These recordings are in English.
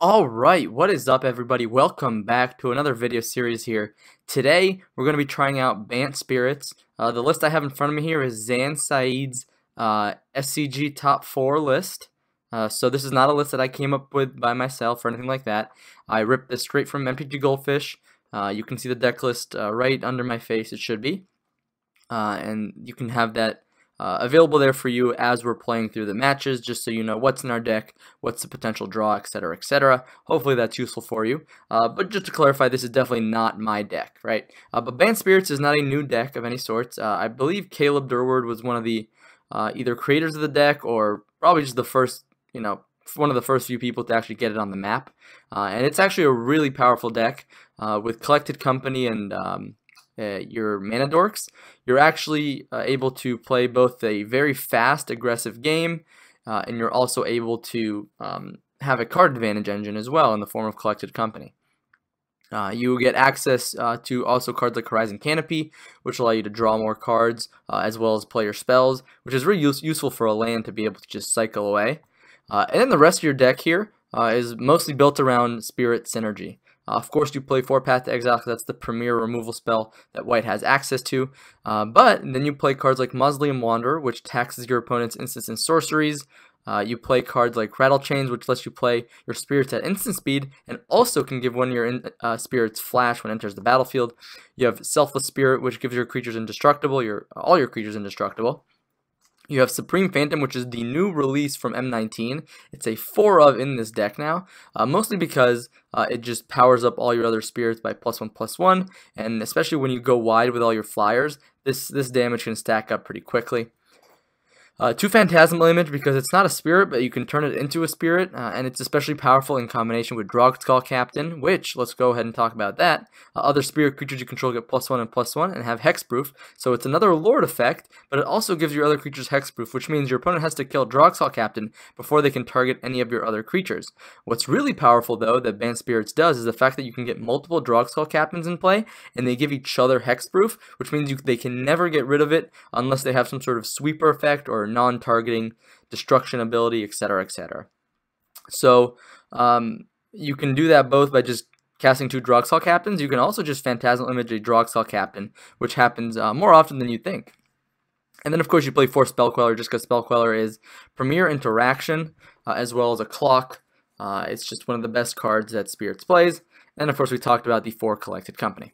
Alright, what is up everybody? Welcome back to another video series here. Today, we're going to be trying out Bant Spirits. The list I have in front of me here is Zan Syed's SCG Top 4 list. So this is not a list that I came up with by myself or anything like that. I ripped this straight from MTG Goldfish. You can see the deck list right under my face, it should be. And you can have that available there for you as we're playing through the matches, just so you know what's in our deck, what's the potential draw, etc., etc. Hopefully that's useful for you. But just to clarify, this is definitely not my deck, right? But Bant Spirits is not a new deck of any sorts. I believe Caleb Durward was one of the either creators of the deck or probably just the first, one of the first few people to actually get it on the map. And it's actually a really powerful deck with Collected Company and your mana dorks. You're actually able to play both a very fast, aggressive game, and you're also able to have a card advantage engine as well in the form of Collected Company. You get access to also cards like Horizon Canopy, which allow you to draw more cards, as well as play your spells, which is really useful for a land to be able to just cycle away. And then the rest of your deck here is mostly built around Spirit Synergy. Of course, you play 4 Path to Exile because that's the premier removal spell that White has access to. But then you play cards like Mausoleum Wanderer, which taxes your opponent's instants and sorceries. You play cards like Rattle Chains, which lets you play your spirits at instant speed, and also can give one of your spirits flash when it enters the battlefield. You have Selfless Spirit, which gives your creatures indestructible, all your creatures indestructible. You have Supreme Phantom, which is the new release from M19. It's a 4 of in this deck now, mostly because it just powers up all your other spirits by +1/+1, and especially when you go wide with all your flyers, this damage can stack up pretty quickly. 2 Phantasmal Image, because it's not a spirit, but you can turn it into a spirit, and it's especially powerful in combination with Drogskol Captain, which, let's go ahead and talk about that. Other spirit creatures you control get +1 and +1 and have hexproof, so it's another Lord effect, but it also gives your other creatures hexproof, which means your opponent has to kill Drogskol Captain before they can target any of your other creatures. What's really powerful, though, that Bant Spirits does is the fact that you can get multiple Drogskol Captains in play, and they give each other hexproof, which means they can never get rid of it unless they have some sort of sweeper effect or non-targeting destruction ability, etc., etc. So you can do that both by just casting 2 Drogskol Captains. You can also just Phantasmal Image a Drogskol Captain, which happens more often than you think. And then, of course, you play 4 Spell Queller, just because Spell Queller is premier interaction, as well as a clock. It's just one of the best cards that Spirits plays. And, of course, we talked about the 4 Collected Company.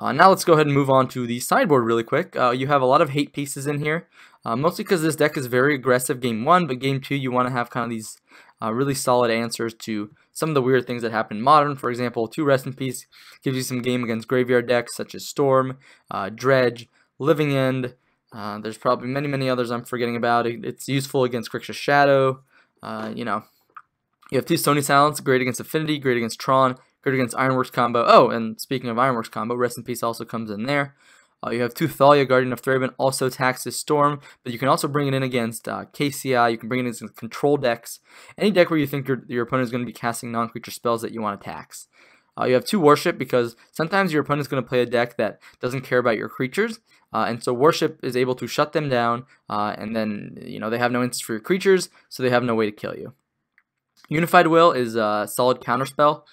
Now let's go ahead and move on to the sideboard really quick. You have a lot of hate pieces in here, mostly because this deck is very aggressive game 1, but game 2 you want to have kind of these really solid answers to some of the weird things that happen in Modern. For example, 2 Rest in Peace gives you some game against graveyard decks such as Storm, Dredge, Living End. There's probably many others I'm forgetting about. It's useful against Grixis Shadow. You have 2 Stony Silence, great against Affinity, great against Tron, great against Ironworks combo. Oh, and speaking of Ironworks combo, Rest in Peace also comes in there. You have 2 Thalia, Guardian of Thraben, also taxes Storm, but you can also bring it in against KCI, you can bring it in against control decks, any deck where you think your opponent is going to be casting non-creature spells that you want to tax. You have 2 Worship, because sometimes your opponent is going to play a deck that doesn't care about your creatures, and so Worship is able to shut them down, and then they have no instance for your creatures, so they have no way to kill you. Unified Will is a solid counterspell.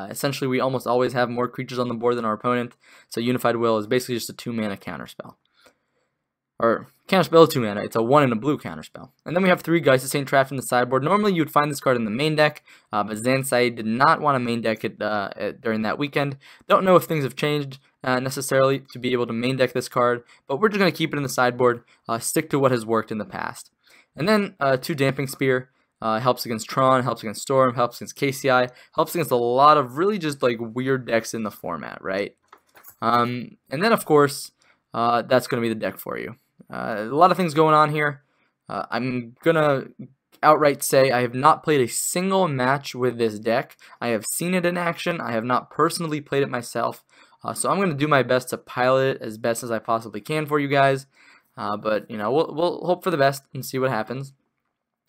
Essentially, we almost always have more creatures on the board than our opponent, so Unified Will is basically just a 2-mana counterspell. Or, counterspell is 2 mana, it's a 1 and a blue counterspell. And then we have 3 Geist of Saint Trapped in the sideboard. Normally you would find this card in the main deck, but Zan Syed did not want to main deck it during that weekend. Don't know if things have changed necessarily to be able to main deck this card, but we're just going to keep it in the sideboard, stick to what has worked in the past. And then 2 Damping Spear. Helps against Tron, helps against Storm, helps against KCI, helps against a lot of really just like weird decks in the format, right? And then of course, that's going to be the deck for you. A lot of things going on here. I'm going to outright say I have not played a single match with this deck. I have seen it in action. I have not personally played it myself. So I'm going to do my best to pilot it as best as I possibly can for you guys. But we'll hope for the best and see what happens.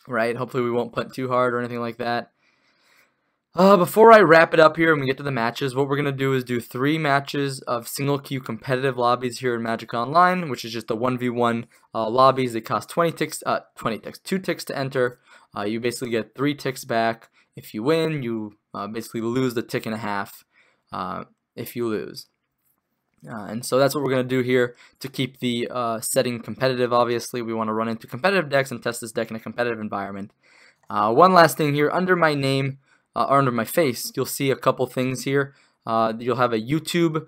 Right, hopefully we won't punt too hard or anything like that. Before I wrap it up here and we get to the matches, what we're going to do is do 3 matches of single queue competitive lobbies here in Magic Online, which is just the 1v1 lobbies. They cost 2 ticks to enter. You basically get 3 ticks back If you win, you basically lose the tick and a half if you lose. And so that's what we're going to do here to keep the setting competitive. Obviously, we want to run into competitive decks and test this deck in a competitive environment. One last thing here, under my name or under my face, you'll see a couple things here. You'll have a YouTube.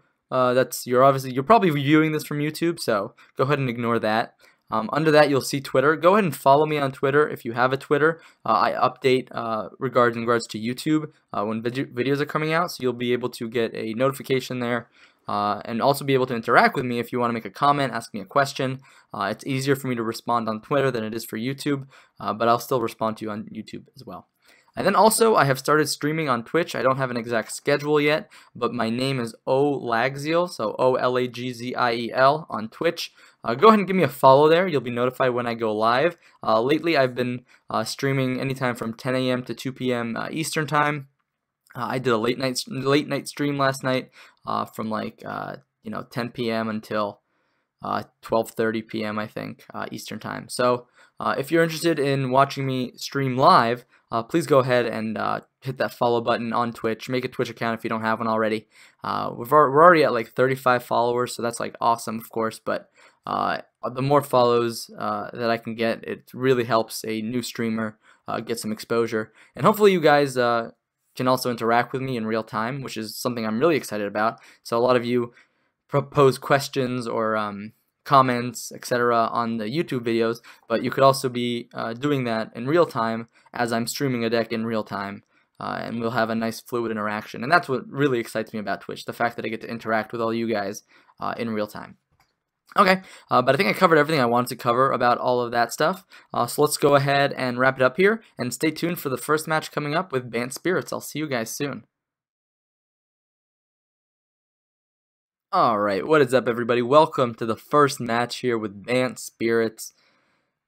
You're probably viewing this from YouTube, so go ahead and ignore that. Under that, you'll see Twitter. Go ahead and follow me on Twitter if you have a Twitter. I update in regards to YouTube when videos are coming out, so you'll be able to get a notification there. And also be able to interact with me if you want to make a comment, ask me a question. It's easier for me to respond on Twitter than it is for YouTube, but I'll still respond to you on YouTube as well. And then also, I have started streaming on Twitch. I don't have an exact schedule yet, but my name is Olagziel, so Olagziel on Twitch. Go ahead and give me a follow there. You'll be notified when I go live. Lately, I've been streaming anytime from 10 a.m. to 2 p.m. Eastern Time. I did a late night stream last night from like 10 p.m. until 12:30 p.m. I think Eastern Time. So if you're interested in watching me stream live, please go ahead and hit that follow button on Twitch. Make a Twitch account if you don't have one already. We're already at like 35 followers, so that's like awesome, of course. But the more follows that I can get, it really helps a new streamer get some exposure, and hopefully you guys can also interact with me in real time, which is something I'm really excited about. So a lot of you propose questions or comments, etc. on the YouTube videos, but you could also be doing that in real time as I'm streaming a deck in real time, and we'll have a nice fluid interaction. And that's what really excites me about Twitch, the fact that I get to interact with all you guys in real time. Okay, but I think I covered everything I wanted to cover about all of that stuff. So let's go ahead and wrap it up here, and stay tuned for the first match coming up with Bant Spirits. I'll see you guys soon. Alright, what is up everybody? Welcome to the first match here with Bant Spirits.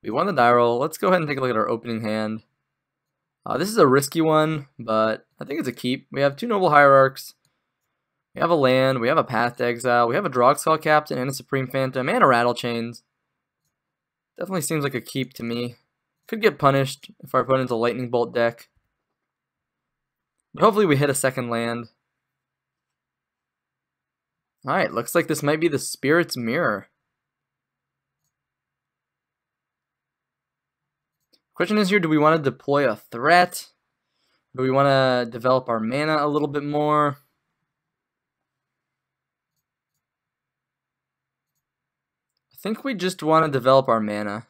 We won the die roll. Let's go ahead and take a look at our opening hand. This is a risky one, but I think it's a keep. We have two Noble Hierarchs. We have a land, we have a Path to Exile, we have a Drogskull Captain and a Supreme Phantom and a Rattle Chains. Definitely seems like a keep to me. Could get punished if our opponent's a Lightning Bolt deck. But hopefully we hit a second land. Alright, looks like this might be the Spirit's Mirror. Question is here, do we want to deploy a threat? Do we want to develop our mana a little bit more? I think we just want to develop our mana.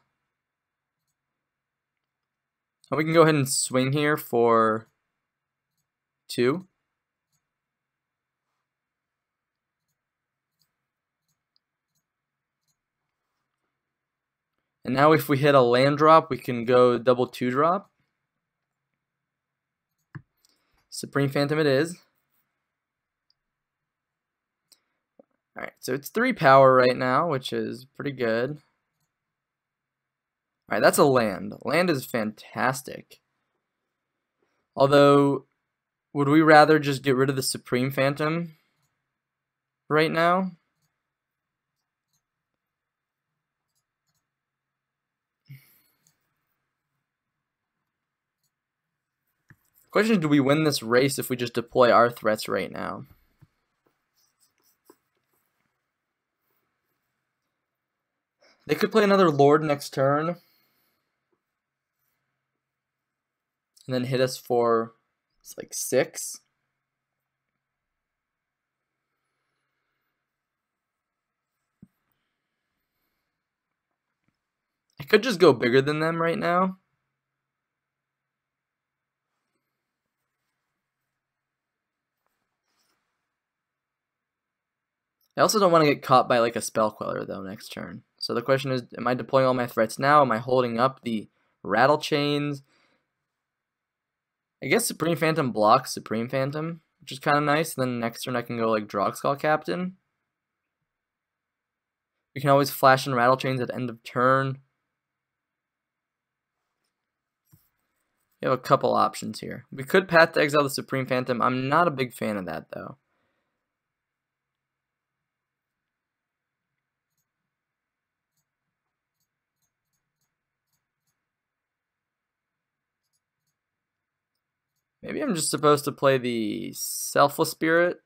And we can go ahead and swing here for 2. And now if we hit a land drop, we can go double 2-drop. Supreme Phantom it is. Alright, so it's 3 power right now, which is pretty good. Alright, that's a land. Land is fantastic. Although, would we rather just get rid of the Supreme Phantom right now? Question is, do we win this race if we just deploy our threats right now? They could play another Lord next turn. And then hit us for, it's like 6. I could just go bigger than them right now. I also don't want to get caught by like a Spell Queller though next turn. So the question is, am I deploying all my threats now? Am I holding up the Rattle Chains? I guess Supreme Phantom blocks Supreme Phantom, which is kind of nice. Then next turn I can go like Drogskull Captain. We can always flash in Rattle Chains at end of turn. We have a couple options here. We could Path to Exile the Supreme Phantom. I'm not a big fan of that though. Maybe I'm just supposed to play the Selfless Spirit.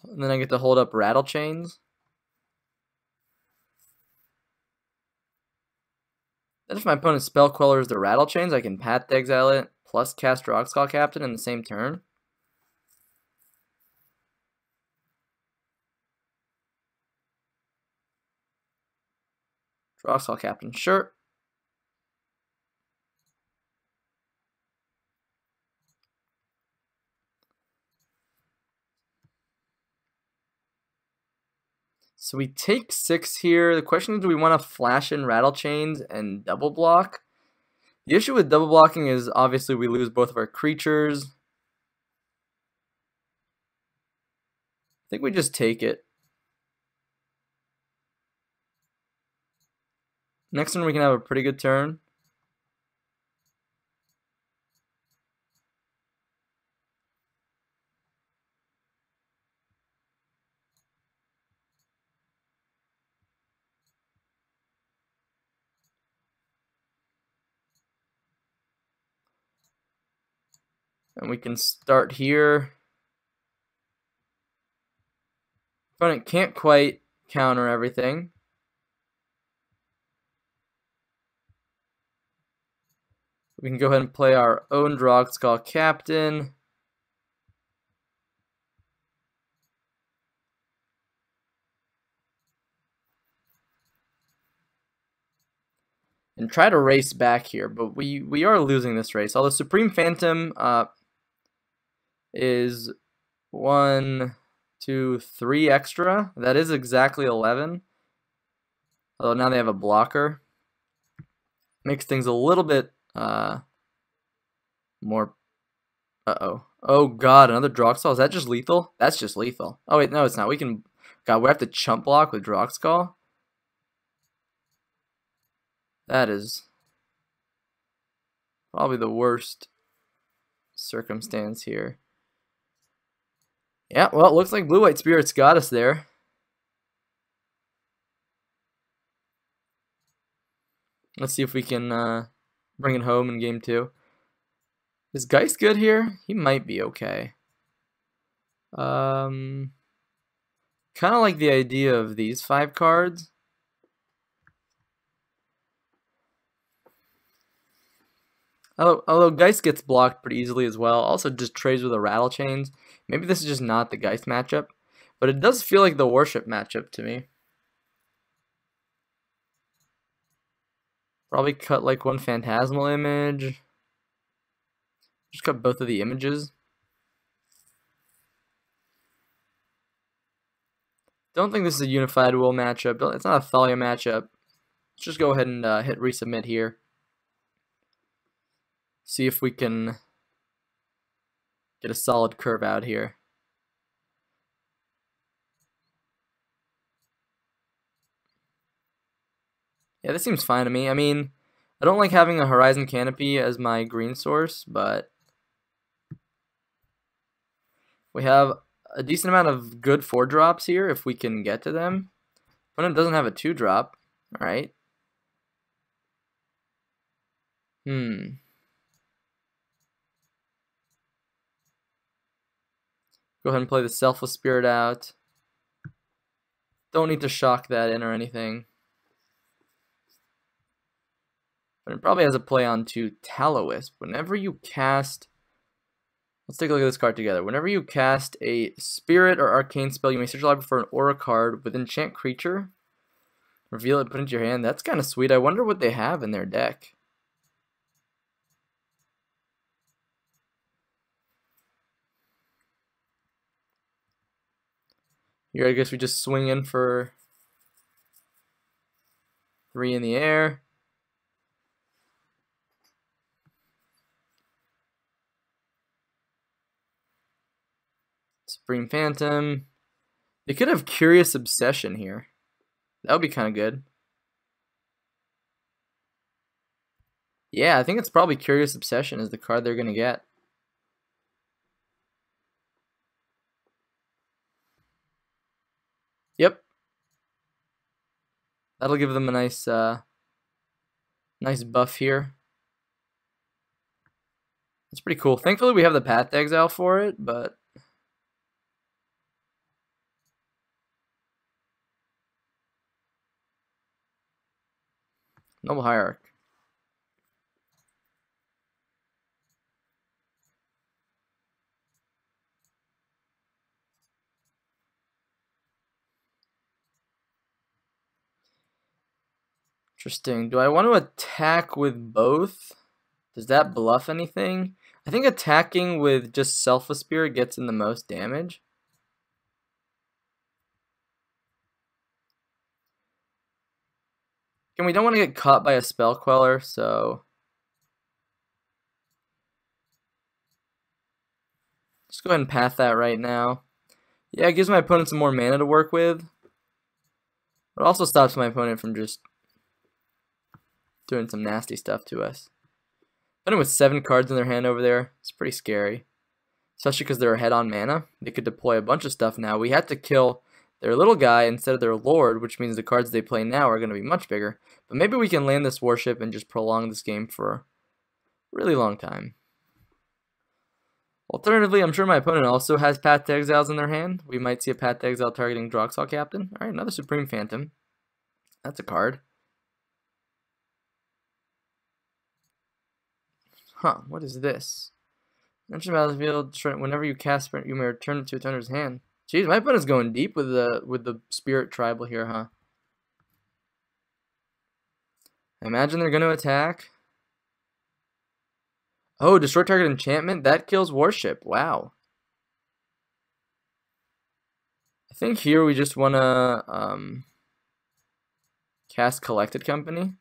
And then I get to hold up Rattle Chains. Then if my opponent's Spell Queller is the Rattle Chains, I can Path to Exile it, plus cast Rockskull Captain in the same turn. Rockskull Captain, sure. So we take 6 here. The question is, do we want to flash in Rattle Chains and double block? The issue with double blocking is obviously we lose both of our creatures. I think we just take it. Next turn we can have a pretty good turn. And we can start here. Opponent can't quite counter everything. We can go ahead and play our own Rockskull Captain. And try to race back here, but we are losing this race. Although Supreme Phantom is 1, 2, 3 extra. That is exactly 11. Although now they have a blocker. Makes things a little bit more... Uh-oh. Oh god, another Droxkull. Is that just lethal? That's just lethal. Oh wait, no it's not. We can... God, we have to chump block with Droxkull? That is probably the worst circumstance here. Yeah, well, it looks like Blue-White Spirits got us there. Let's see if we can bring it home in game 2. Is Geist good here? He might be okay. Kind of like the idea of these 5 cards. Although Geist gets blocked pretty easily as well. Also just trades with the Rattle Chains. Maybe this is just not the Geist matchup. But it does feel like the Worship matchup to me. Probably cut like one Phantasmal image. Just cut both of the images. Don't think this is a Unified Will matchup. It's not a Thalia matchup. Let's just go ahead and hit resubmit here. See if we can get a solid curve out here. Yeah, this seems fine to me. I mean, I don't like having a Horizon Canopy as my green source, but we have a decent amount of good 4-drops here if we can get to them. Opponent doesn't have a 2-drop. Alright. Go ahead and play the Selfless Spirit out. Don't need to shock that in or anything. But it probably has a play on to Tallowisp. Whenever you cast... Let's take a look at this card together. Whenever you cast a Spirit or Arcane spell, you may search your library for an Aura card with Enchant Creature. Reveal it, put it into your hand. That's kind of sweet. I wonder what they have in their deck. Here, I guess we just swing in for 3 in the air. Supreme Phantom. They could have Curious Obsession here. That would be kind of good. Yeah, I think it's probably Curious Obsession is the card they're going to get. Yep. That'll give them a nice nice buff here. It's pretty cool. Thankfully, we have the Path to Exile for it, but Noble Hierarch. Interesting. Do I want to attack with both? Does that bluff anything? I think attacking with just Selfless Spirit gets in the most damage. And we don't want to get caught by a Spell Queller, so just go ahead and path that right now. Yeah, it gives my opponent some more mana to work with, but also stops my opponent from just doing some nasty stuff to us. Opponent with 7 cards in their hand over there, it's pretty scary. Especially because they're ahead on mana. They could deploy a bunch of stuff now. We had to kill their little guy instead of their lord, which means the cards they play now are going to be much bigger. But maybe we can land this warship and just prolong this game for a really long time. Alternatively, I'm sure my opponent also has Path to Exiles in their hand. We might see a Path to Exile targeting Droxall Captain. Alright, another Supreme Phantom. That's a card. Huh, what is this? Mention battlefield, whenever you cast Sprint, you may return it to its owner's hand. Jeez, my opponent's going deep with the Spirit Tribal here, huh? I imagine they're going to attack. Oh, destroy target enchantment? That kills warship. Wow. I think here we just want to cast Collected Company.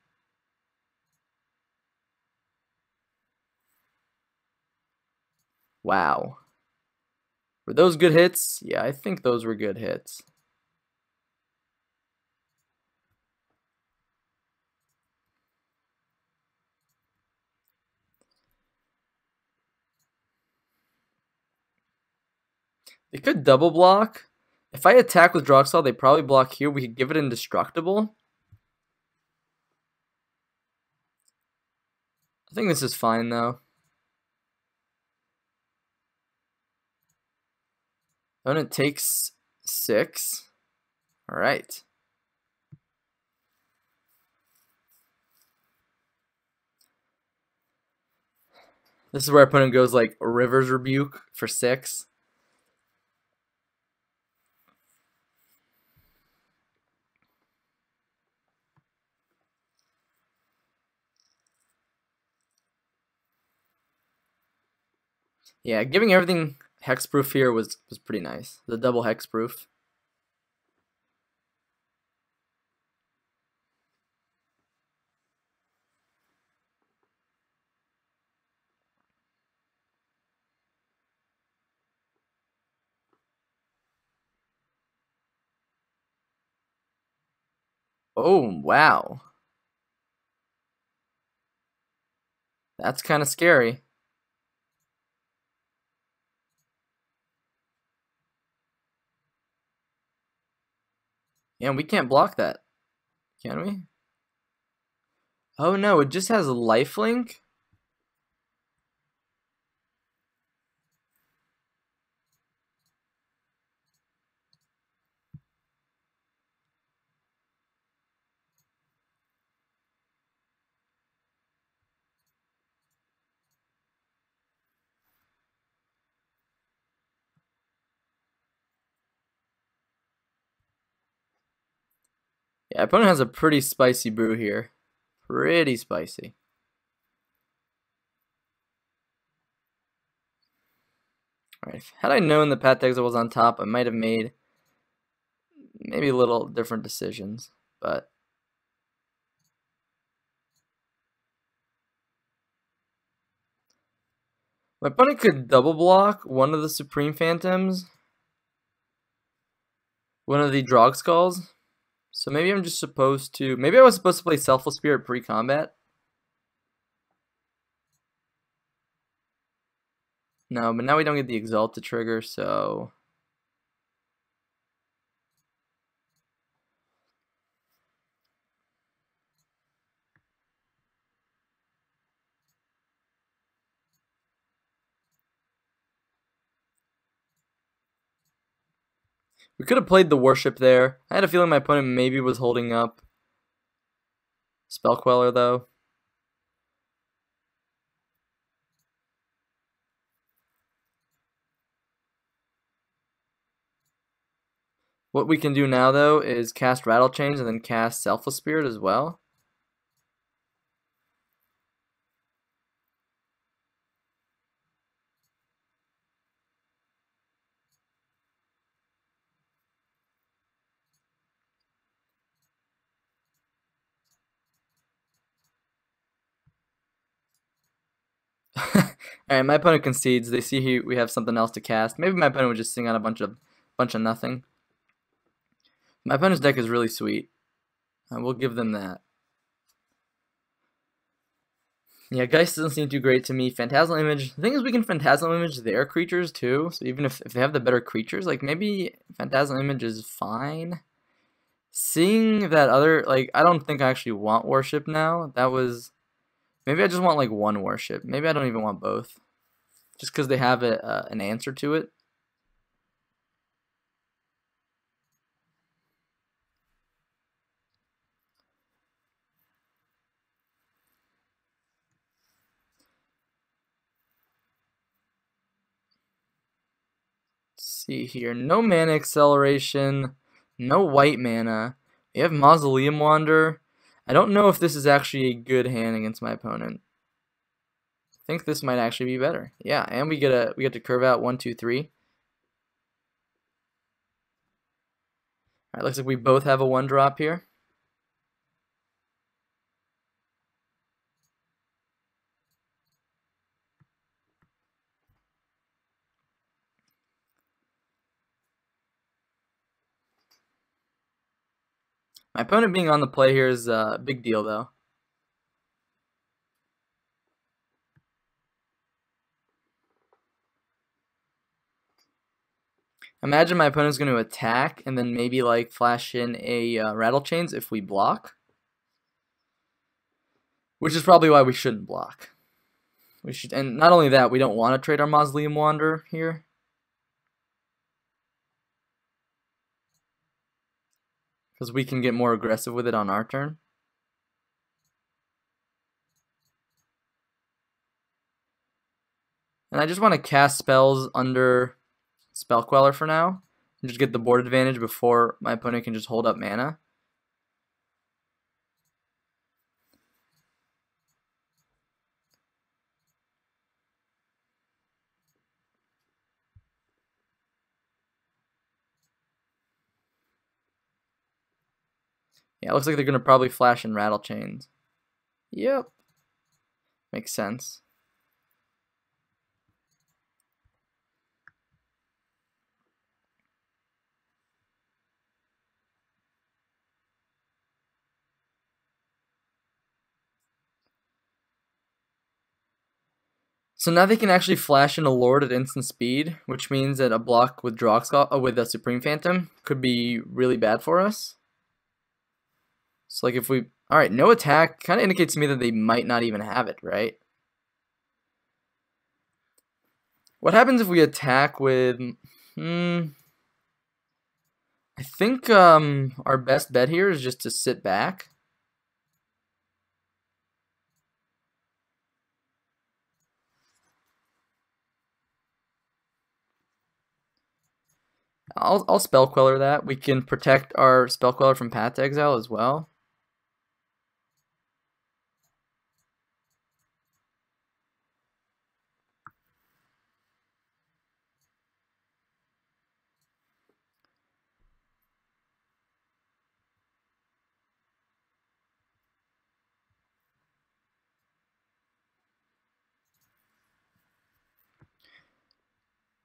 Wow. Were those good hits? Yeah, I think those were good hits. They could double block. If I attack with Droxall, they probably block here. We could give it indestructible. I think this is fine, though. Opponent takes 6. Alright. This is where opponent goes like River's Rebuke for 6. Yeah, giving everything hexproof here was pretty nice. The double hexproof. Oh, wow. That's kind of scary. Yeah, we can't block that. Can we? Oh no, it just has lifelink? Yeah, opponent has a pretty spicy brew here. Pretty spicy. Alright, had I known the Path to Exile was on top, I might have made maybe a little different decisions, but my opponent could double block one of the Supreme Phantoms, one of the Drog Skulls. So maybe I'm just supposed to, maybe I was supposed to play Selfless Spirit pre-combat. No, but now we don't get the Exalt to trigger, so We could have played the Worship there. I had a feeling my opponent maybe was holding up Spell Queller though. What we can do now though is cast Rattle Chains and then cast Selfless Spirit as well. Alright, my opponent concedes. They see we have something else to cast. Maybe my opponent would just sing out a bunch of nothing. My opponent's deck is really sweet. We'll give them that. Yeah, Geist doesn't seem too great to me. Phantasmal Image. The thing is, we can Phantasmal Image their creatures too. So even if they have the better creatures, like maybe Phantasmal Image is fine. Seeing that other, like, I don't think I actually want Worship now. That was, maybe I just want like one Worship. Maybe I don't even want both. Just because they have an answer to it. See here, no mana acceleration, no white mana. We have Mausoleum Wander. I don't know if this is actually a good hand against my opponent. I think this might actually be better. Yeah, and we get to curve out 1, 2, 3. Alright, looks like we both have a 1-drop here. My opponent being on the play here is a big deal, though. Imagine my opponent's going to attack and then maybe like flash in a Rattle Chains if we block. Which is probably why we shouldn't block. We should, and not only that, we don't want to trade our Mausoleum Wander here. Because we can get more aggressive with it on our turn. And I just want to cast spells under Spell Queller for now. And just get the board advantage before my opponent can just hold up mana. Yeah, it looks like they're going to probably flash in Rattle Chains. Yep. Makes sense. So now they can actually flash in a Lord at instant speed, which means that a block with with a Supreme Phantom could be really bad for us. So like if we, alright, no attack kind of indicates to me that they might not even have it, right? What happens if we attack with, I think our best bet here is just to sit back. I'll Spell Queller that. We can protect our Spell Queller from Path to Exile as well.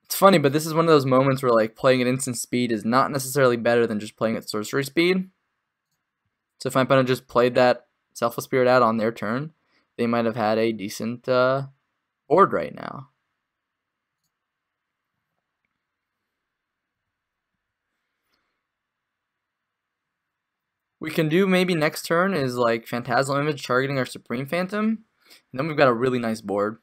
It's funny, but this is one of those moments where like playing at instant speed is not necessarily better than just playing at sorcery speed. So if my opponent just played that Selfless Spirit out on their turn, they might have had a decent board right now. We can do maybe next turn is like Phantasmal Image targeting our Supreme Phantom, and then we've got a really nice board.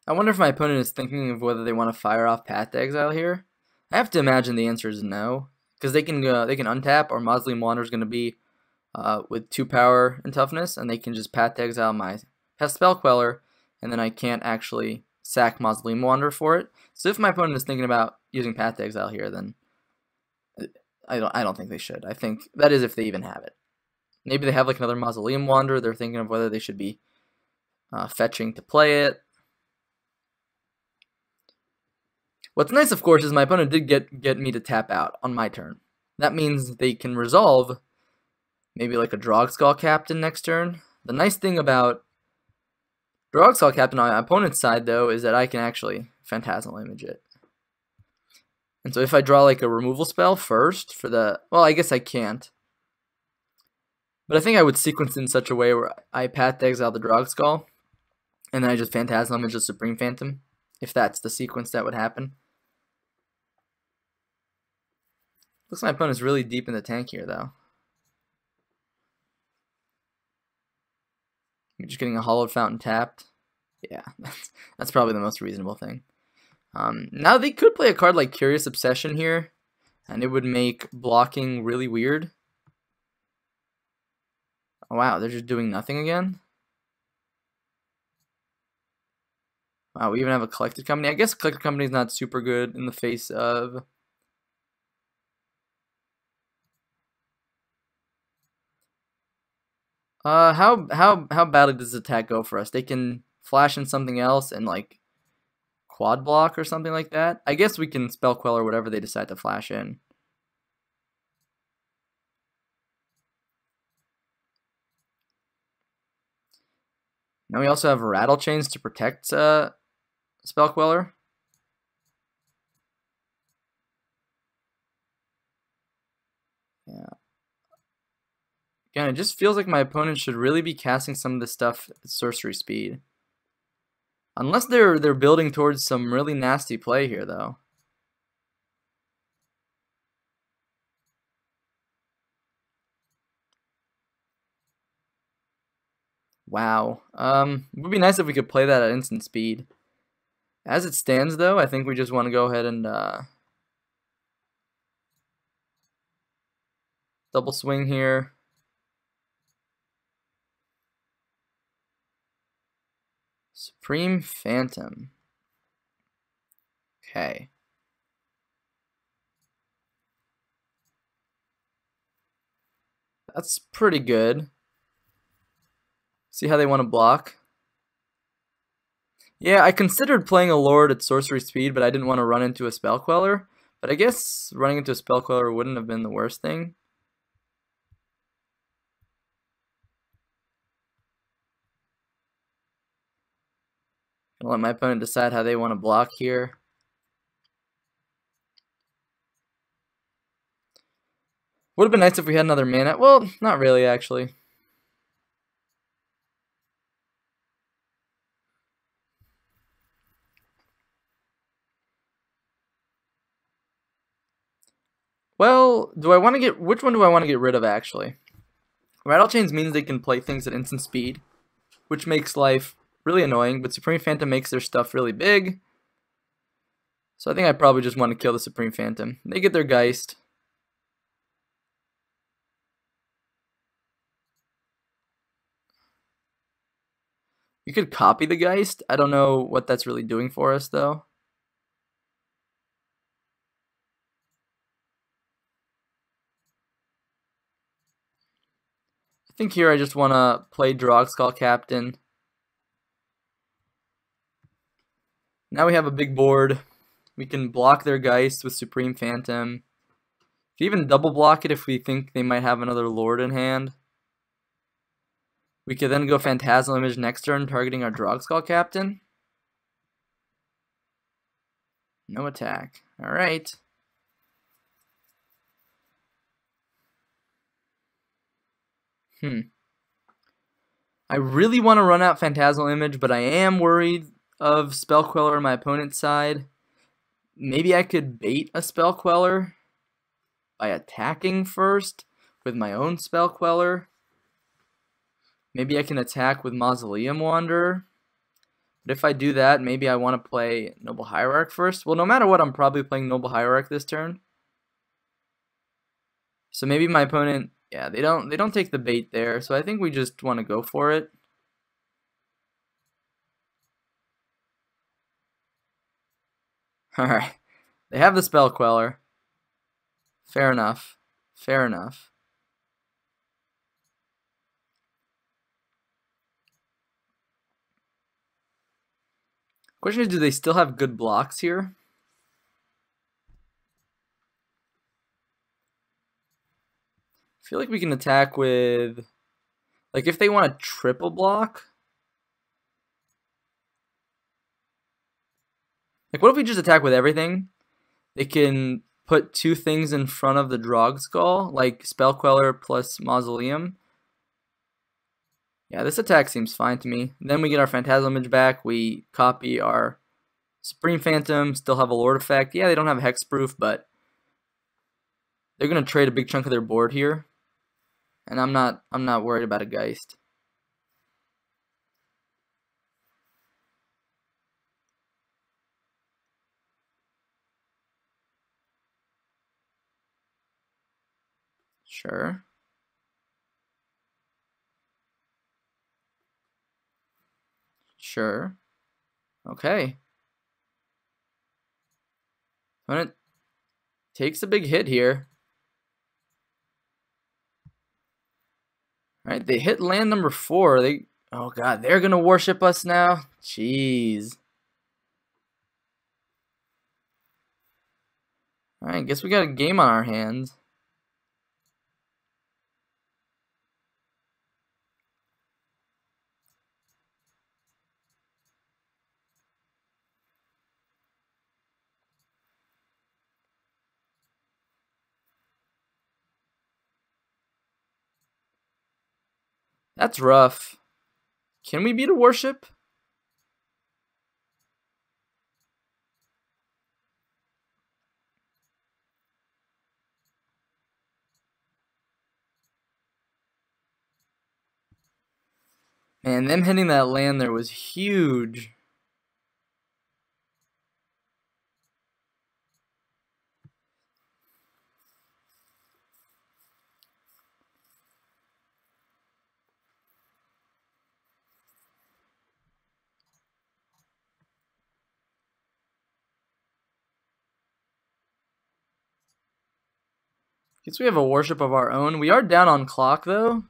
I wonder if my opponent is thinking of whether they want to fire off Path to Exile here. I have to imagine the answer is no, because they can untap, or Mausoleum Wanderer is going to be with 2 power and toughness, and they can just Path to Exile my Pest Spell Queller, and then I can't actually sack Mausoleum Wanderer for it. So if my opponent is thinking about using Path to Exile here, then I don't think they should. I think that is if they even have it. Maybe they have like another Mausoleum Wanderer. They're thinking of whether they should be fetching to play it. What's nice, of course, is my opponent did get me to tap out on my turn. That means they can resolve maybe like a Drogskull Captain next turn. The nice thing about Drogskull Captain on my opponent's side, though, is that I can actually Phantasmal Image it. And so if I draw like a removal spell first for the... Well, I guess I can't. But I think I would sequence in such a way where I Path to Exile the Drogskull, and then I just Phantasmal Image the Supreme Phantom, if that's the sequence that would happen. Looks like my opponent's really deep in the tank here, though. You're just getting a Hollowed Fountain tapped. Yeah, that's probably the most reasonable thing. Now they could play a card like Curious Obsession here, and it would make blocking really weird. Oh, wow, they're just doing nothing again? Wow, we even have a Collected Company. I guess Collected Company is not super good in the face of... How badly does this attack go for us? They can flash in something else and like quad block or something like that. I guess we can Spell Queller whatever they decide to flash in. Now we also have Rattle Chains to protect Spell Queller. Yeah. Again, it just feels like my opponent should really be casting some of this stuff at sorcery speed. Unless they're building towards some really nasty play here, though. Wow. It would be nice if we could play that at instant speed. As it stands, though, I think we just want to go ahead and double swing here. Supreme Phantom. Okay. That's pretty good. See how they want to block? Yeah, I considered playing a Lord at sorcery speed, but I didn't want to run into a Spell Queller. But I guess running into a Spell Queller wouldn't have been the worst thing. I'll let my opponent decide how they want to block here. Would have been nice if we had another mana. Well, not really, actually. Well, which one do I want to get rid of, actually? Rattle Chains means they can play things at instant speed, which makes life really annoying, but Supreme Phantom makes their stuff really big. So I think I probably just want to kill the Supreme Phantom. They get their Geist. You could copy the Geist. I don't know what that's really doing for us, though. I think here I just want to play Drogskull Captain. Now we have a big board. We can block their Geist with Supreme Phantom. Even double block it if we think they might have another Lord in hand. We could then go Phantasmal Image next turn, targeting our Drogskull Captain. No attack. Alright. I really want to run out Phantasmal Image, but I am worried of Spell Queller on my opponent's side. Maybe I could bait a Spell Queller by attacking first with my own Spell Queller. Maybe I can attack with Mausoleum Wanderer. But if I do that, maybe I want to play Noble Hierarch first. Well, no matter what, I'm probably playing Noble Hierarch this turn. So maybe my opponent, yeah, they don't take the bait there. So I think we just want to go for it. All right, they have the Spell Queller. Fair enough. Fair enough. Question is, do they still have good blocks here? I feel like we can attack with, like, if they want a triple block. Like, what if we just attack with everything? They can put 2 things in front of the Drog Skull, like Spell Queller plus Mausoleum. Yeah, this attack seems fine to me. Then we get our Phantasm Image back. We copy our Supreme Phantom, still have a Lord effect. Yeah, they don't have Hexproof, but they're gonna trade a big chunk of their board here. And I'm not worried about a Geist. Sure. Sure. Okay. Opponent takes a big hit here. All right, they hit land number 4. Oh god, they're gonna worship us now. Jeez. All right, guess we got a game on our hands. That's rough. Can we beat a worship? Man, them hitting that land there was huge. Guess we have a worship of our own. We are down on clock, though.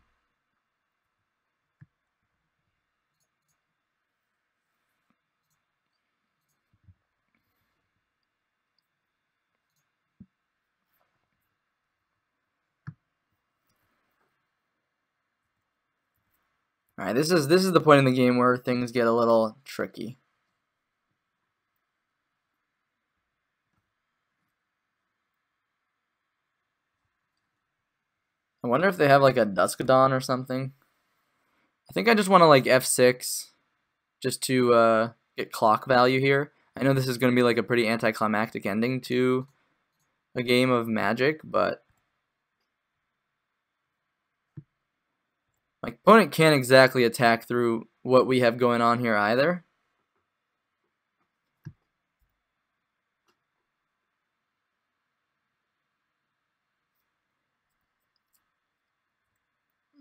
All right, this is the point in the game where things get a little tricky. I wonder if they have like a Duskadon or something. I think I just want to like F6 just to get clock value here. I know this is going to be like a pretty anticlimactic ending to a game of Magic, but my opponent can't exactly attack through what we have going on here either.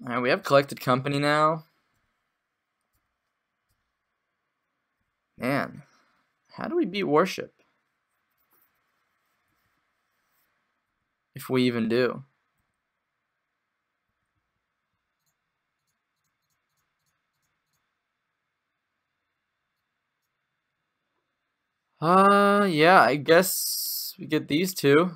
All right, we have Collected Company now. Man, how do we beat Worship? If we even do. Yeah, I guess we get these two.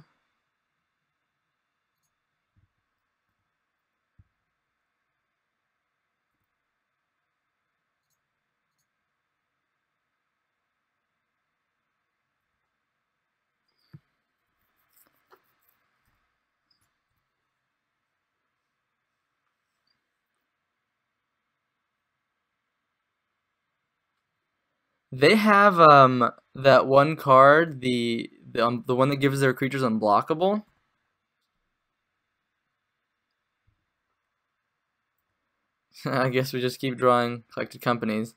They have that one card, the one that gives their creatures unblockable. I guess we just keep drawing Collected Companies.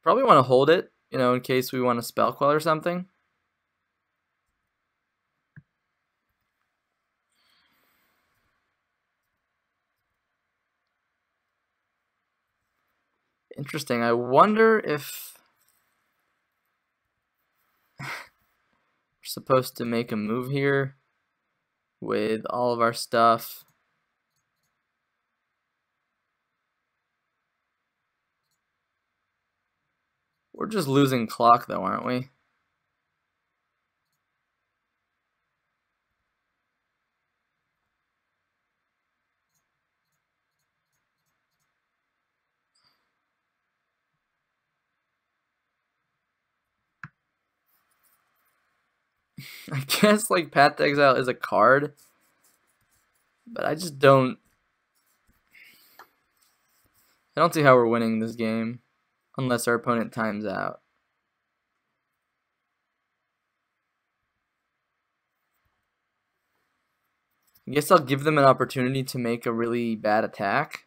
Probably want to hold it, you know, in case we want to spell quell or something. Interesting. I wonder if we're supposed to make a move here with all of our stuff. We're just losing clock though, aren't we? I guess like Path to Exile is a card, but I don't see how we're winning this game unless our opponent times out. I guess I'll give them an opportunity to make a really bad attack.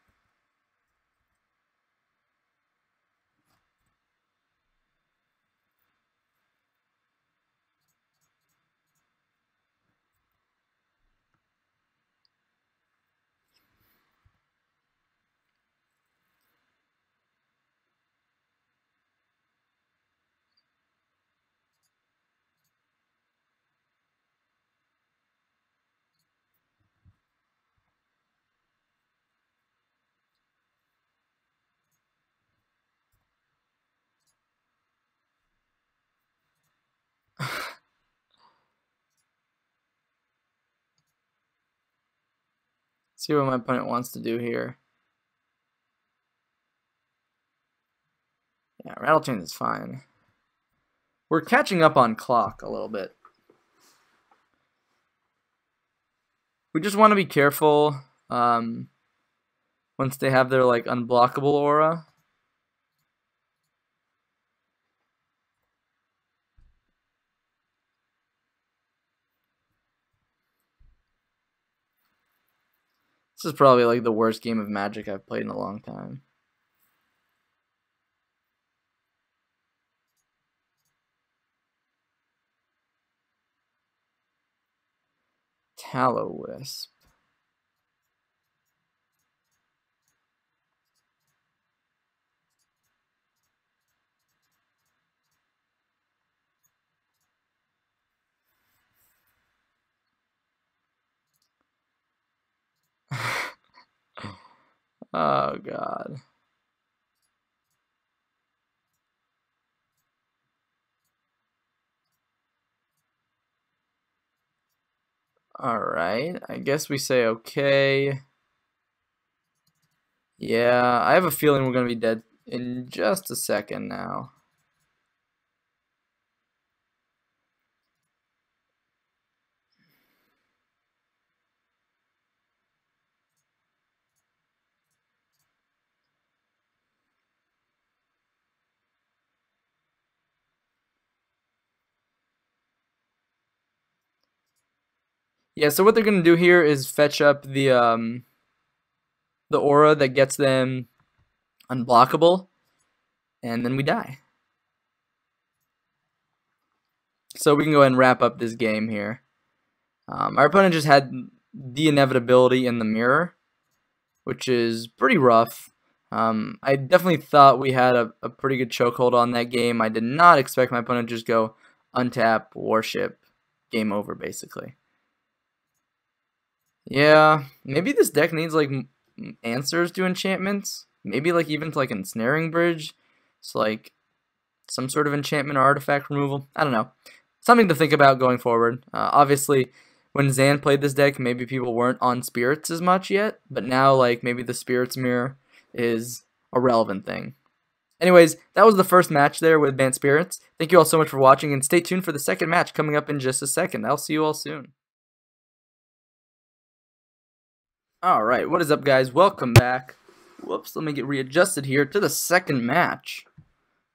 See what my opponent wants to do here. Yeah, Rattle Chain is fine. We're catching up on clock a little bit. We just want to be careful once they have their like unblockable aura. This is probably like the worst game of Magic I've played in a long time. Tallow Wisp. Oh god. Alright, I guess we say okay. Yeah, I have a feeling we're going to be dead in just a second now. Yeah, so what they're going to do here is fetch up the aura that gets them unblockable, and then we die. So we can go ahead and wrap up this game here. Our opponent just had the inevitability in the mirror, which is pretty rough. I definitely thought we had a pretty good chokehold on that game. I did not expect my opponent to just go untap, worship, game over, basically. Yeah, maybe this deck needs like answers to enchantments. Maybe like even to like ensnaring bridge. It's like some sort of enchantment or artifact removal. I don't know. Something to think about going forward. Obviously, when Zan played this deck, maybe people weren't on spirits as much yet, but now like maybe the spirits mirror is a relevant thing. Anyways, that was the first match there with Bant Spirits. Thank you all so much for watching, and stay tuned for the second match coming up in just a second. I'll see you all soon. Alright, what is up guys? Welcome back. Whoops, let me get readjusted here to the second match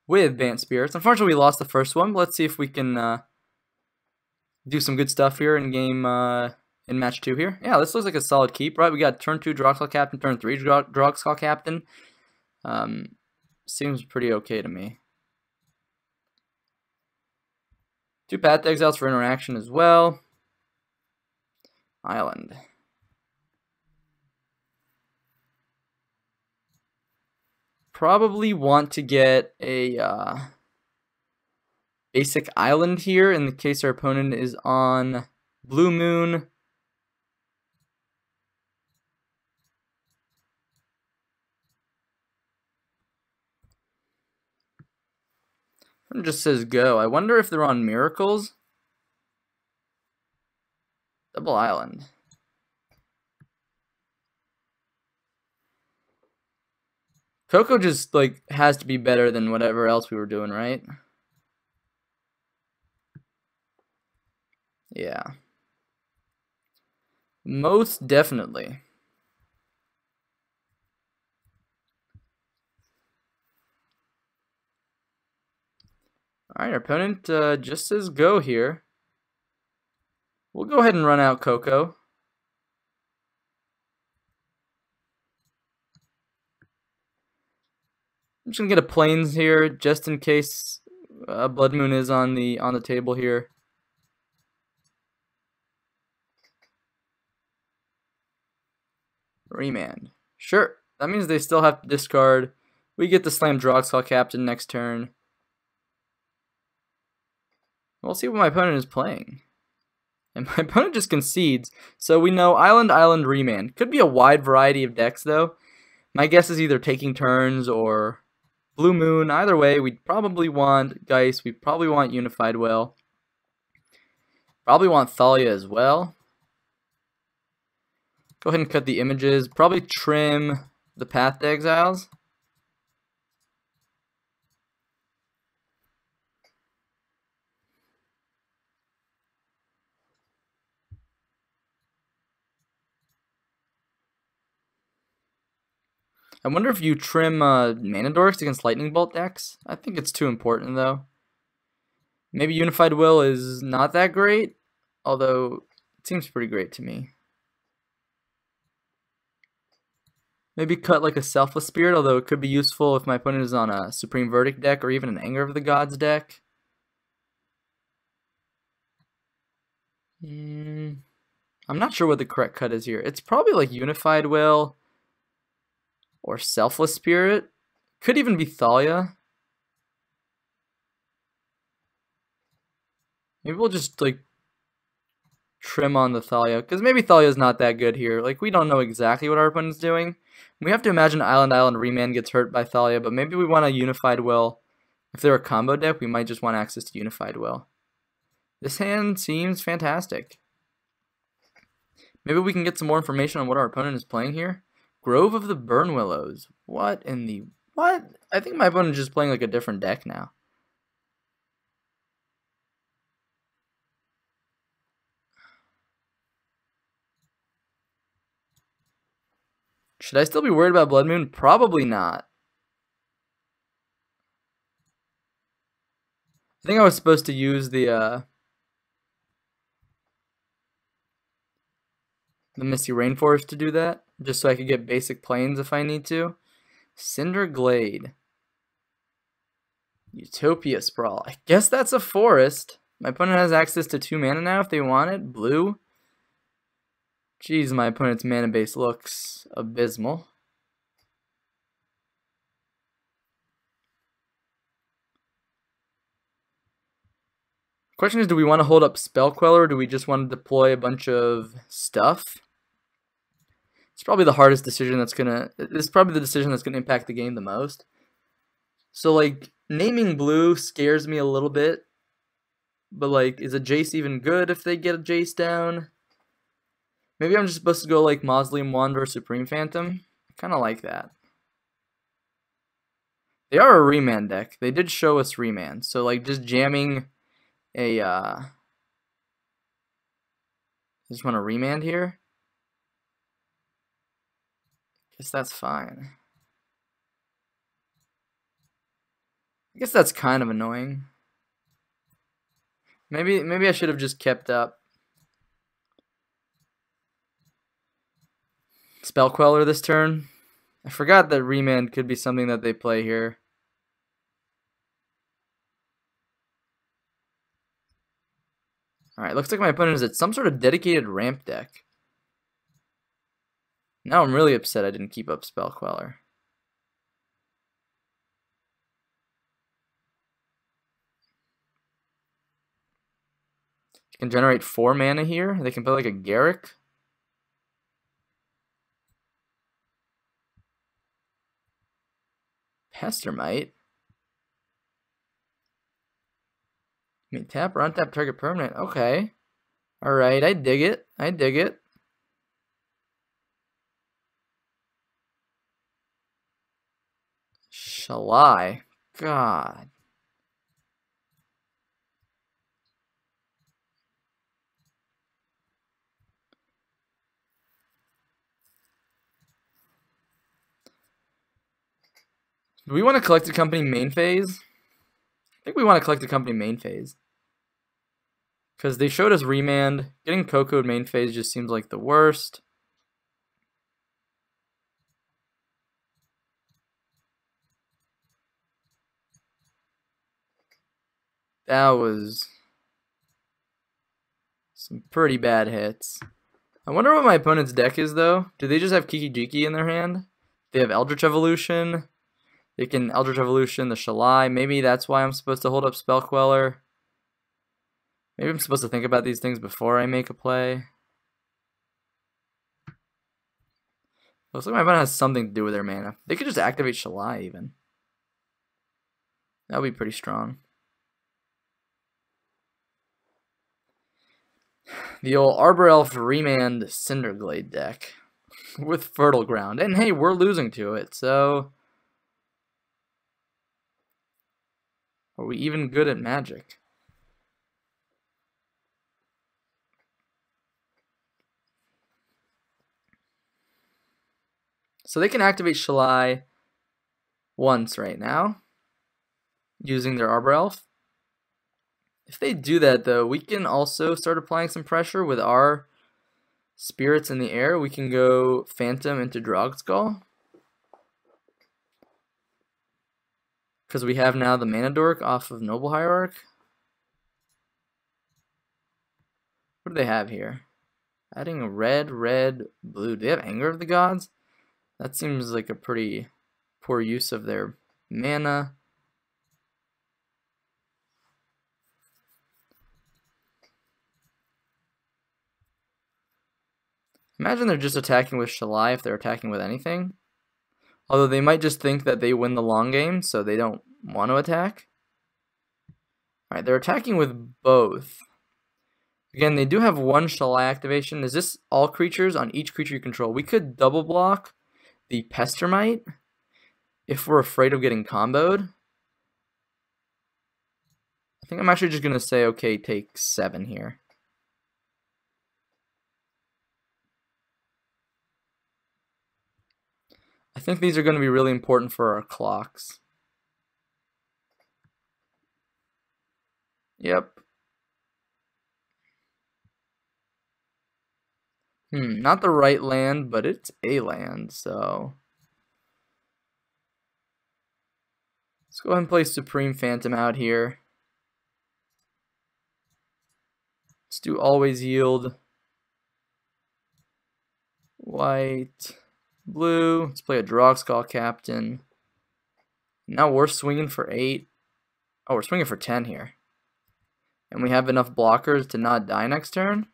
with Bant Spirits. Unfortunately, we lost the first one, but let's see if we can do some good stuff here in game in match 2 here. Yeah, this looks like a solid keep, right? We got turn 2 Droxclaw Captain, turn 3 Droxclaw Captain. Seems pretty okay to me. 2 Path Exiles for interaction as well. Island. Probably want to get a basic island here in the case our opponent is on Blue Moon. It just says go. I wonder if they're on Miracles. Double island. Coco just like has to be better than whatever else we were doing, right? Yeah. Most definitely. Alright, our opponent just says go here. We'll go ahead and run out Coco. I'm just gonna get a plains here just in case Blood Moon is on the table here. Remand. Sure. That means they still have to discard. We get the Slam Droxclaw Captain next turn. We'll see what my opponent is playing. And my opponent just concedes. So we know Island, Island, Remand. Could be a wide variety of decks though. My guess is either taking turns or Blue Moon. Either way, we'd probably want Geist. We'd probably want Unified Will. Probably want Thalia as well. Go ahead and cut the images. Probably trim the Path to Exiles. I wonder if you trim Mana Dorks against Lightning Bolt decks. I think it's too important though. Maybe Unified Will is not that great, although it seems pretty great to me. Maybe cut like a Selfless Spirit, although it could be useful if my opponent is on a Supreme Verdict deck or even an Anger of the Gods deck. I'm not sure what the correct cut is here. It's probably like Unified Will or Selfless Spirit. Could even be Thalia. Maybe we'll just like trim on the Thalia, because maybe Thalia's not that good here. Like, we don't know exactly what our opponent's doing. We have to imagine Island, Island, Remand gets hurt by Thalia, but maybe we want a Unified Will. If they're a combo deck, we might just want access to Unified Will. This hand seems fantastic. Maybe we can get some more information on what our opponent is playing here. Grove of the Burn Willows. What in the... What? I think my opponent is just playing like a different deck now. Should I still be worried about Blood Moon? Probably not. I think I was supposed to use the Misty Rainforest to do that, just so I could get basic plains if I need to. Cinder Glade. Utopia Sprawl. I guess that's a forest. My opponent has access to 2 mana now if they want it. Blue. Jeez, my opponent's mana base looks abysmal. Question is, do we want to hold up Spell Queller, or do we just want to deploy a bunch of stuff? It's probably the hardest decision that's gonna... It's probably the decision that's gonna impact the game the most. So, like, naming blue scares me a little bit. But, like, is a Jace even good if they get a Jace down? Maybe I'm just supposed to go, like, Mausoleum Wanderer, Supreme Phantom. I kind of like that. They are a Remand deck. They did show us Remand. So, like, just jamming a... I just want to Remand here. Guess that's fine. I guess that's kind of annoying. Maybe I should have just kept up. Spell Queller this turn. I forgot that Remand could be something that they play here. Alright, looks like my opponent is at some sort of dedicated ramp deck. Now I'm really upset I didn't keep up Spell Queller. You can generate 4 mana here. They can play like a Garrick. Pestermite. I mean, tap or untap target permanent. Okay. Alright, I dig it. I dig it. Shalai. God. Do we want to collect a company main phase? I think we want to collect a company main phase. Because they showed us Remand. Getting Cocoed main phase just seems like the worst. That was some pretty bad hits. I wonder what my opponent's deck is, though. Do they just have Kiki Jiki in their hand? They have Eldritch Evolution. They can Eldritch Evolution the Shalai. Maybe that's why I'm supposed to hold up Spell Queller. Maybe I'm supposed to think about these things before I make a play. Looks like my opponent has something to do with their mana. They could just activate Shalai, even. That would be pretty strong. The old Arbor Elf Remand Cinderglade deck with Fertile Ground. And hey, we're losing to it, so... Are we even good at Magic? So they can activate Shalai once right now, using their Arbor Elf. If they do that, though, we can also start applying some pressure with our spirits in the air. We can go Phantom into Drogskull. Because we have now the Mana Dork off of Noble Hierarch. What do they have here? Adding a red, blue. Do they have Anger of the Gods? That seems like a pretty poor use of their mana. Imagine they're just attacking with Shalai if they're attacking with anything. Although they might just think that they win the long game, so they don't want to attack. Alright, they're attacking with both. Again, they do have one Shalai activation. Is this all creatures on each creature you control? We could double block the Pestermite if we're afraid of getting comboed. I think I'm actually just going to say, okay, take 7 here. I think these are going to be really important for our clocks. Yep. Not the right land, but it's a land, so... Let's go ahead and play Supreme Phantom out here. Let's do Always Yield. White, blue. Let's play a Drogskull Captain. Now we're swinging for 8. Oh, we're swinging for 10 here. And we have enough blockers to not die next turn.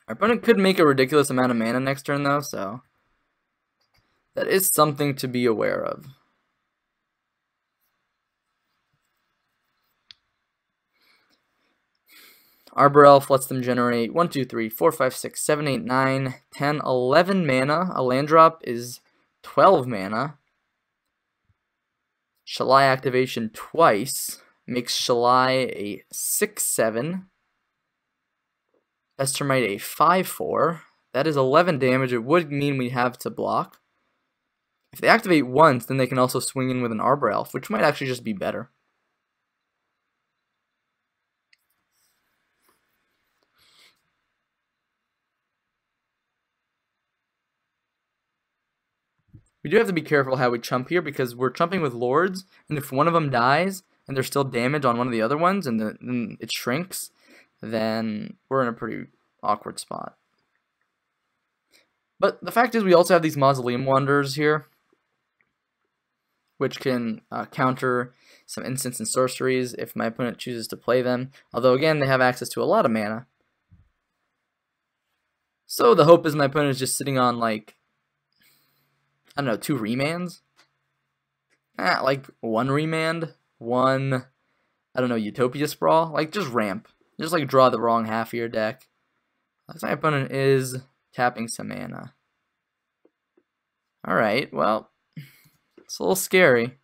Our opponent could make a ridiculous amount of mana next turn, though, so that is something to be aware of. Arbor Elf lets them generate 1, 2, 3, 4, 5, 6, 7, 8, 9, 10, 11 mana. A land drop is 12 mana. Shalai activation twice makes Shalai a 6/7. Pestermite a 5/4. That is 11 damage. It would mean we have to block. If they activate once, then they can also swing in with an Arbor Elf, which might actually just be better. We do have to be careful how we chump here because we're chumping with lords, and if one of them dies and there's still damage on one of the other ones and then it shrinks, then we're in a pretty awkward spot. But the fact is we also have these Mausoleum Wanderers here, which can counter some instants and sorceries if my opponent chooses to play them. Although again, they have access to a lot of mana. So the hope is my opponent is just sitting on like, I don't know, 2 remands? Like 1 remand, 1, I don't know, Utopia Sprawl? Like just ramp. Just like draw the wrong half of your deck. Looks like my opponent is tapping some mana. Alright, well, it's a little scary.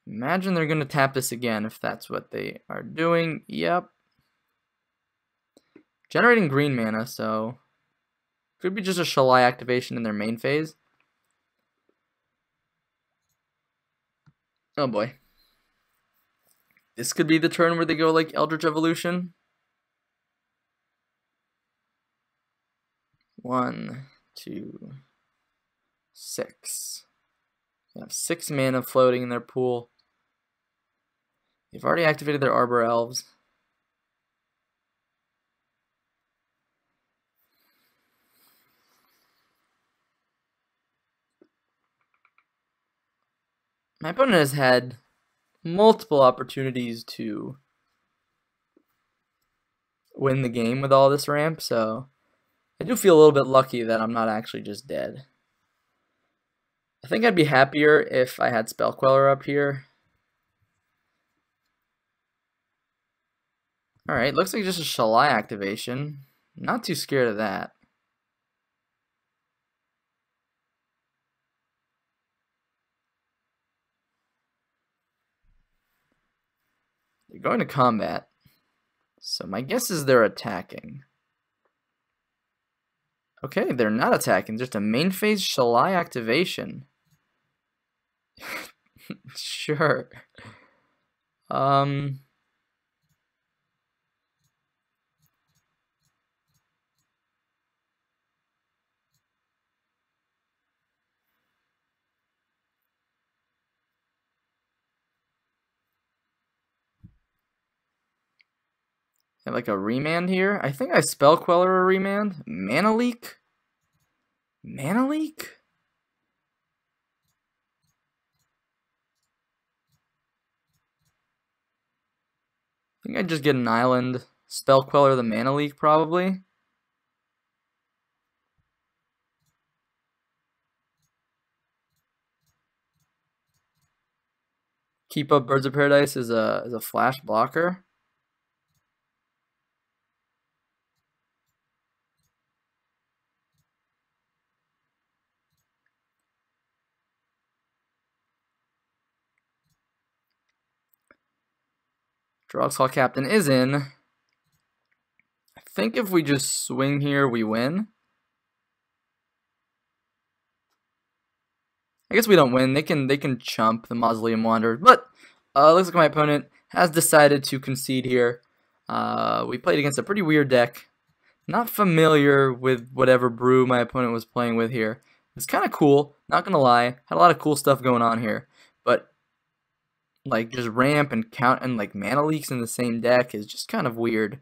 Imagine they're going to tap this again if that's what they are doing. Yep. Generating green mana, so could be just a Shalai activation in their main phase. Oh boy. This could be the turn where they go like Eldritch Evolution. 1, 2, 6. They have 6 mana floating in their pool. They've already activated their Arbor Elves. My opponent has had multiple opportunities to win the game with all this ramp, so I do feel a little bit lucky that I'm not actually just dead. I think I'd be happier if I had Spell Queller up here. Alright, looks like just a Shalai activation. Not too scared of that. They're going to combat. So my guess is they're attacking. Okay, they're not attacking, just a main phase Shalai activation. Sure. Have like a remand here. I think I Spell Queller a remand. Mana Leak? Mana Leak? I think I just get an island. Spell Queller the Mana Leak probably. Keep up Birds of Paradise is a flash blocker. Drogsaw Captain is in. I think if we just swing here, we win. I guess we don't win. They can chump the Mausoleum Wanderer, but looks like my opponent has decided to concede here. We played against a pretty weird deck. Not familiar with whatever brew my opponent was playing with here. It's kind of cool, not gonna lie. Had a lot of cool stuff going on here, but like just ramp and count and like mana leaks in the same deck is just kind of weird.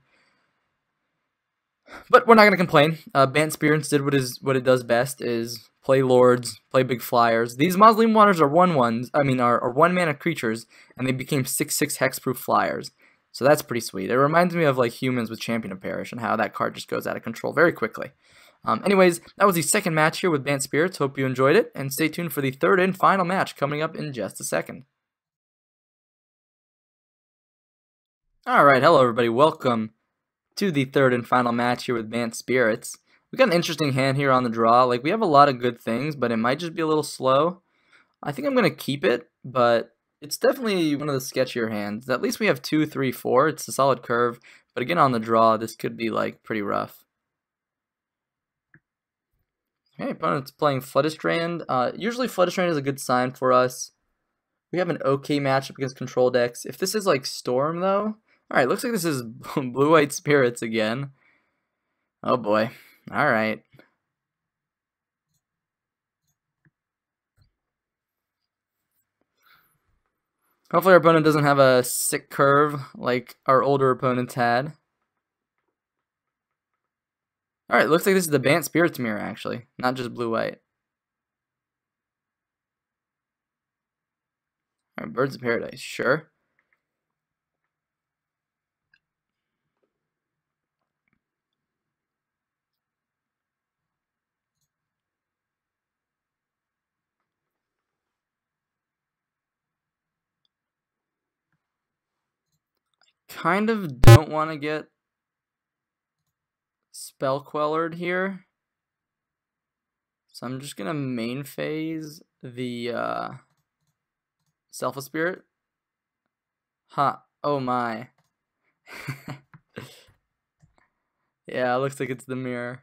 But we're not gonna complain. Bant Spirits did what it does best, is play lords, play big flyers. These Mausoleum Wanderers are 1/1s. I mean, are 1 mana creatures, and they became 6/6 hexproof flyers. So that's pretty sweet. It reminds me of like humans with Champion of Perish and how that card just goes out of control very quickly. Anyways, that was the second match here with Bant Spirits. Hope you enjoyed it, and stay tuned for the third and final match coming up in just a second. Alright, hello everybody, welcome to the third and final match here with Bant Spirits. We got an interesting hand here on the draw. Like, we have a lot of good things, but it might just be a little slow. I think I'm going to keep it, but it's definitely one of the sketchier hands. At least we have 2, 3, 4. It's a solid curve, but again on the draw, this could be like pretty rough. Okay, opponent's playing Floodstrand. Usually Floodstrand is a good sign for us. We have an okay matchup against control decks. If this is like Storm, though... Alright, looks like this is Blue-White Spirits again. Oh boy. Alright. Hopefully our opponent doesn't have a sick curve like our older opponents had. Alright, looks like this is the Bant Spirits mirror, actually, not just blue-white. Alright, Birds of Paradise, sure. Kind of don't want to get Spell Quellered here. So I'm just going to main phase the Self Spirit. Ha, oh my. Yeah, it looks like it's the mirror.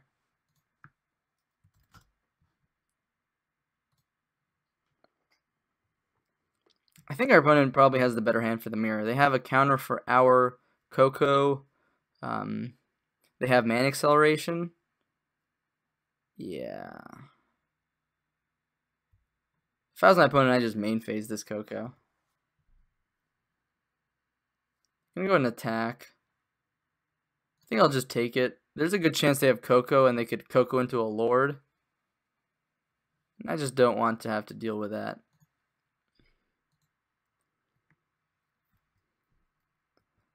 I think our opponent probably has the better hand for the mirror. They have a counter for our Coco. They have Man Acceleration. Yeah. If I was my opponent, I'd just main phase this Coco. I'm gonna go ahead and attack. I think I'll just take it. There's a good chance they have Coco and they could Coco into a Lord. And I just don't want to have to deal with that.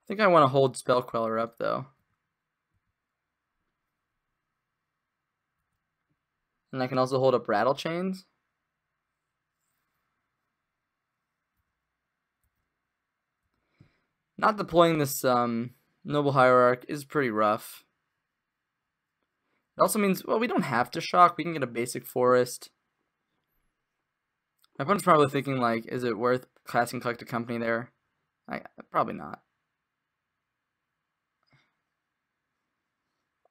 I think I want to hold Spell Queller up though. And I can also hold up Rattle Chains. Not deploying this Noble Hierarch is pretty rough. It also means, well, we don't have to shock. We can get a basic forest. My opponent's probably thinking, like, is it worth casting Collected Company there? Probably not.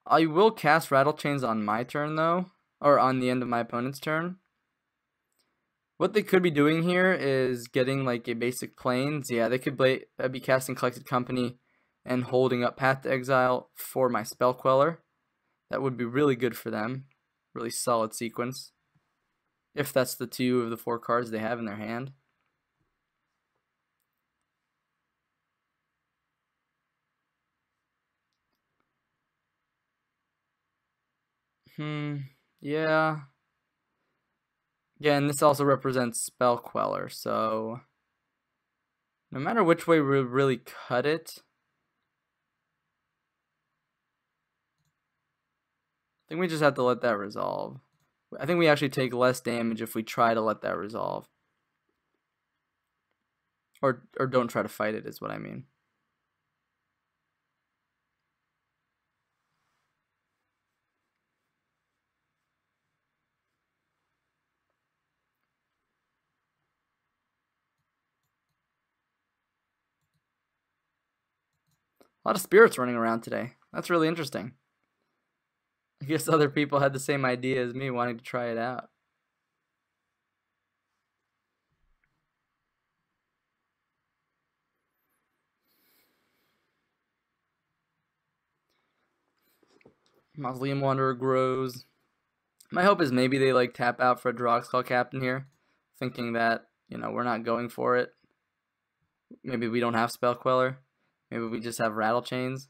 I will cast Rattle Chains on my turn, though. Or on the end of my opponent's turn. What they could be doing here is getting, like, a basic Plains. Yeah, they could be casting Collected Company and holding up Path to Exile for my Spell Queller. That would be really good for them. Really solid sequence. If that's the 2 of the 4 cards they have in their hand. Yeah. Again, this also represents Spell Queller, so no matter which way we really cut it, I think we just have to let that resolve. I think we actually take less damage if we try to let that resolve. Or don't try to fight it is what I mean. A lot of spirits running around today. That's really interesting. I guess other people had the same idea as me, wanting to try it out. Mausoleum Wanderer grows. My hope is maybe they like tap out for a Droxclaw Captain here, thinking that, you know, we're not going for it. Maybe we don't have Spell Queller. Maybe we just have Rattle Chains.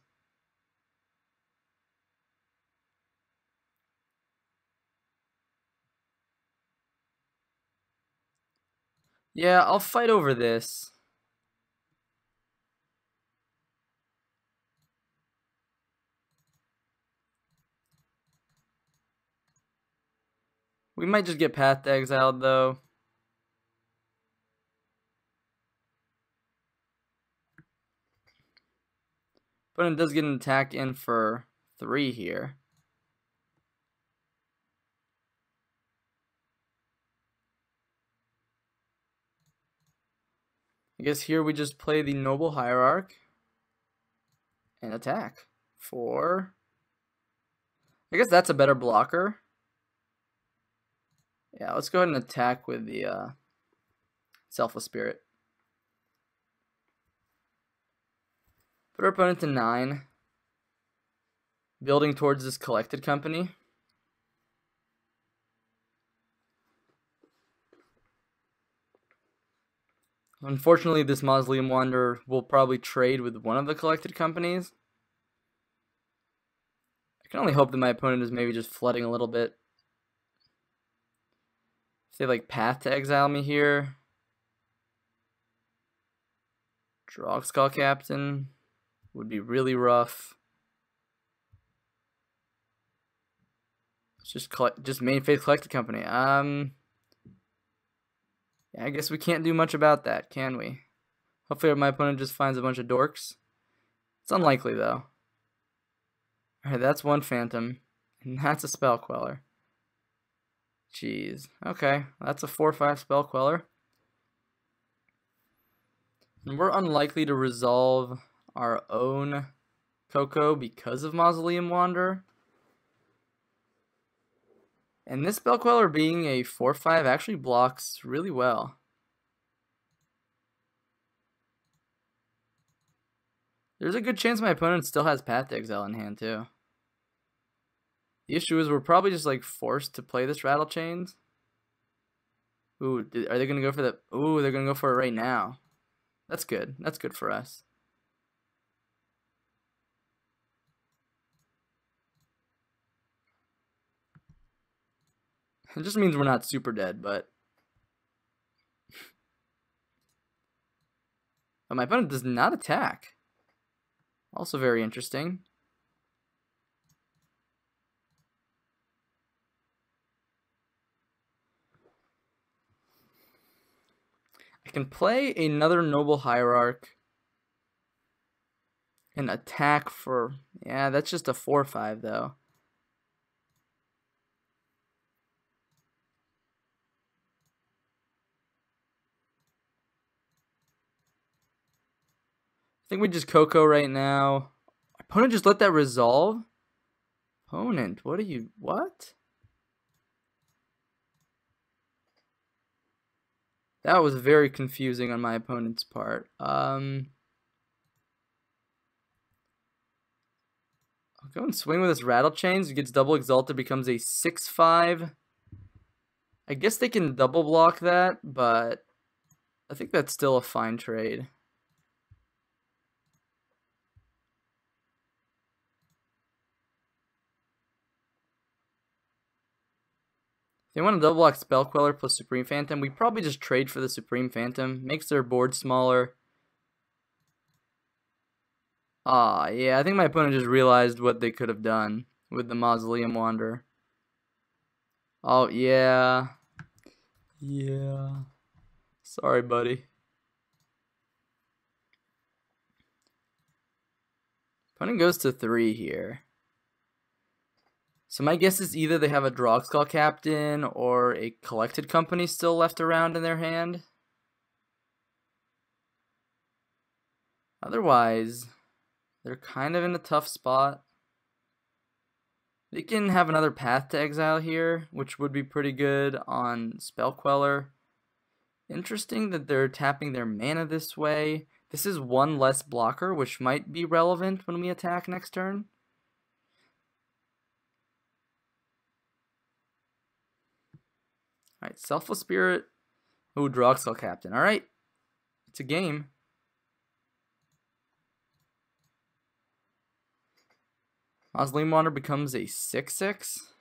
Yeah, I'll fight over this. We might just get Path to Exiled, though. But it does get an attack in for 3 here. I guess here we just play the Noble Hierarch and attack for... I guess that's a better blocker. Yeah, let's go ahead and attack with the Selfless Spirit. Put our opponent to 9. Building towards this Collected Company. Unfortunately, this Mausoleum Wanderer will probably trade with one of the collected companies. I can only hope that my opponent is maybe just flooding a little bit. If they like Path to exile me here. Draw Skull Captain would be really rough. It's just main phase collected company. Yeah, I guess we can't do much about that, can we? Hopefully my opponent just finds a bunch of dorks. It's unlikely though. Alright, that's one Phantom. And that's a Spell Queller. Jeez. Okay, that's a 4/5 Spell Queller. And we're unlikely to resolve our own Coco because of Mausoleum Wanderer. And this Spell Queller being a 4/5 actually blocks really well. There's a good chance my opponent still has Path to Exile in hand too. The issue is we're probably just like forced to play this Rattle Chains. Ooh, are they gonna go for the? Ooh, they're gonna go for it right now. That's good. That's good for us. It just means we're not super dead, but my opponent does not attack. Also very interesting. I can play another Noble Hierarch and attack for, yeah, that's just a 4/5 though. I think we just Coco right now. Opponent just let that resolve? Opponent, what are you, what? That was very confusing on my opponent's part. I'll go and swing with this Rattle Chains. It gets double exalted, becomes a 6/5. I guess they can double block that, but I think that's still a fine trade. They want to double block Spell Queller plus Supreme Phantom. We probably just trade for the Supreme Phantom. Makes their board smaller. Yeah, I think my opponent just realized what they could have done with the Mausoleum Wanderer. Oh, yeah. Yeah. Sorry, buddy. Opponent goes to 3 here. So my guess is either they have a Draw Skull Captain or a collected company still left around in their hand. Otherwise, they're kind of in a tough spot. They can have another Path to Exile here, which would be pretty good on Spell Queller. Interesting that they're tapping their mana this way. This is one less blocker, which might be relevant when we attack next turn. Alright, Selfless Spirit. Ooh, Draw Skull Captain. Alright. It's a game. Mausoleum Wanderer becomes a 6/6.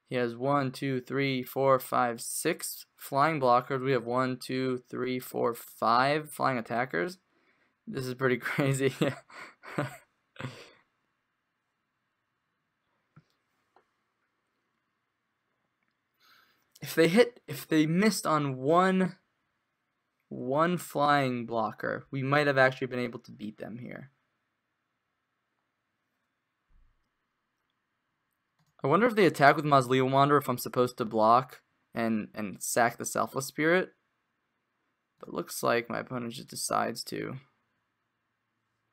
He has 1, 2, 3, 4, 5, 6 flying blockers. We have 1, 2, 3, 4, 5 flying attackers. This is pretty crazy. If they missed on one flying blocker, we might have actually been able to beat them here. I wonder if they attack with Mausoleum Wanderer if I'm supposed to block and sack the Selfless Spirit. But it looks like my opponent just decides to.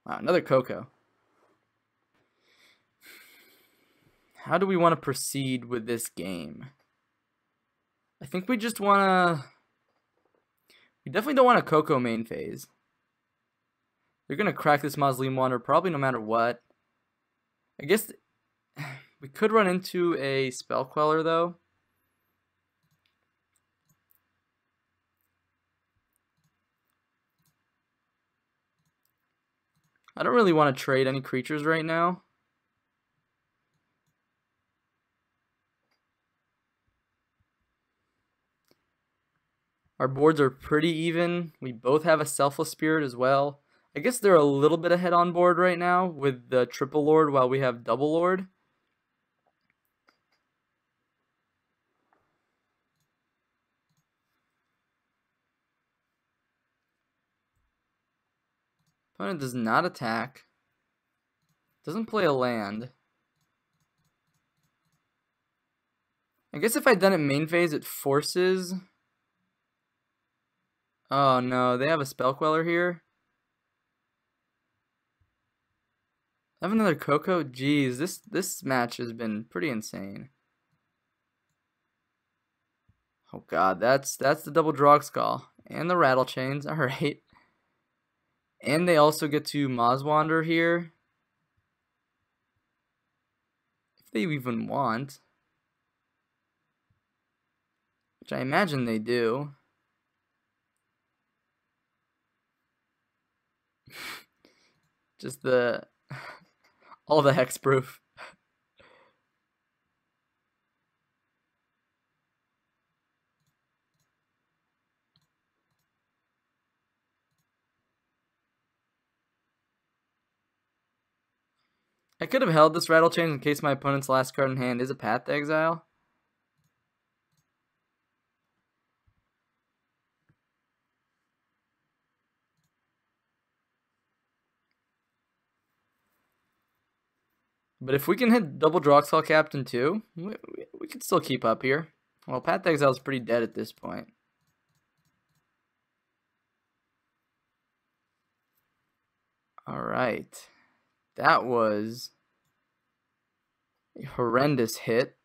Wow, another Coco. How do we want to proceed with this game? I think we just want to... We definitely don't want a Coco main phase. They're going to crack this Mausoleum Wanderer probably no matter what. I guess we could run into a Spell Queller though. I don't really want to trade any creatures right now. Our boards are pretty even. We both have a Selfless Spirit as well. I guess they're a little bit ahead on board right now with the Triple Lord while we have Double Lord. Opponent does not attack. Doesn't play a land. I guess if I'd done it main phase, it forces... Oh no, they have a Spell Queller here. I have another Coco? Jeez, this match has been pretty insane. Oh god, that's the double Drogskol. And the Rattle Chains, alright. And they also get to Mazwander here. If they even want. Which I imagine they do. Just the... all the hexproof. I could have held this Rattle Chain in case my opponent's last card in hand is a Path to Exile. But if we can hit double Drogskol Captain too, we can still keep up here. Well, Path to Exile is pretty dead at this point. Alright. That was a horrendous hit.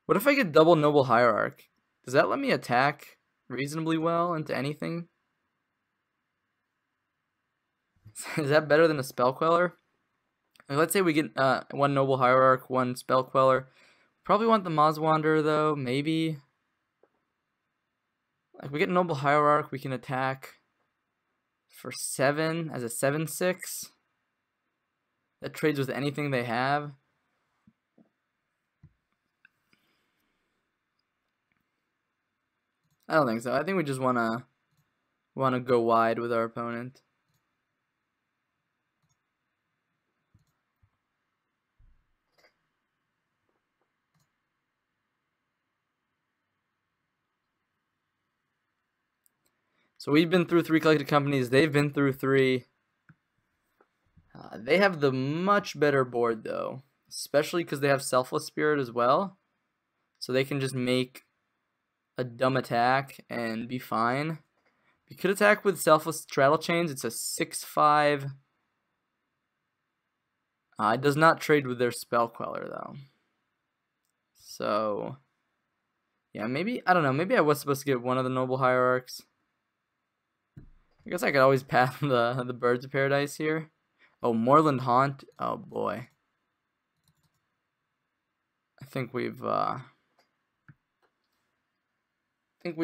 What if I get double Noble Hierarch? Does that let me attack reasonably well into anything? Is that better than a Spell Queller? Like, let's say we get one Noble Hierarch, one Spell Queller. Probably want the Mazwander though, maybe. Like, we get Noble Hierarch, we can attack for 7 as a 7/6. That trades with anything they have. I don't think so. I think we just wanna go wide with our opponent. So we've been through 3 collected companies. They've been through 3. They have the much better board though, especially because they have Selfless Spirit as well. So they can just make a dumb attack and be fine. We could attack with Selfless Rattle Chains. It's a 6/5. It does not trade with their Spell Queller though. So yeah, maybe, I don't know, maybe I was supposed to get one of the Noble Hierarchs. I guess I could always path the Birds of Paradise here. Oh, Moorland Haunt. Oh boy. I think we've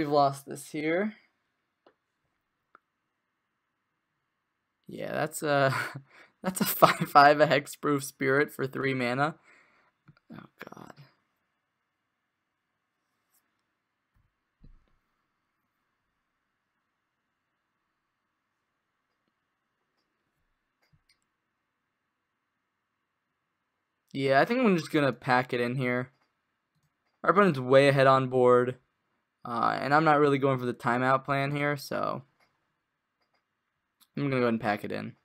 lost this here. Yeah, that's a that's a 5/5 a hexproof spirit for 3 mana. Oh god. Yeah, I think I'm just gonna pack it in here. Our opponent's way ahead on board. And I'm not really going for the timeout plan here, so I'm gonna go ahead and pack it in.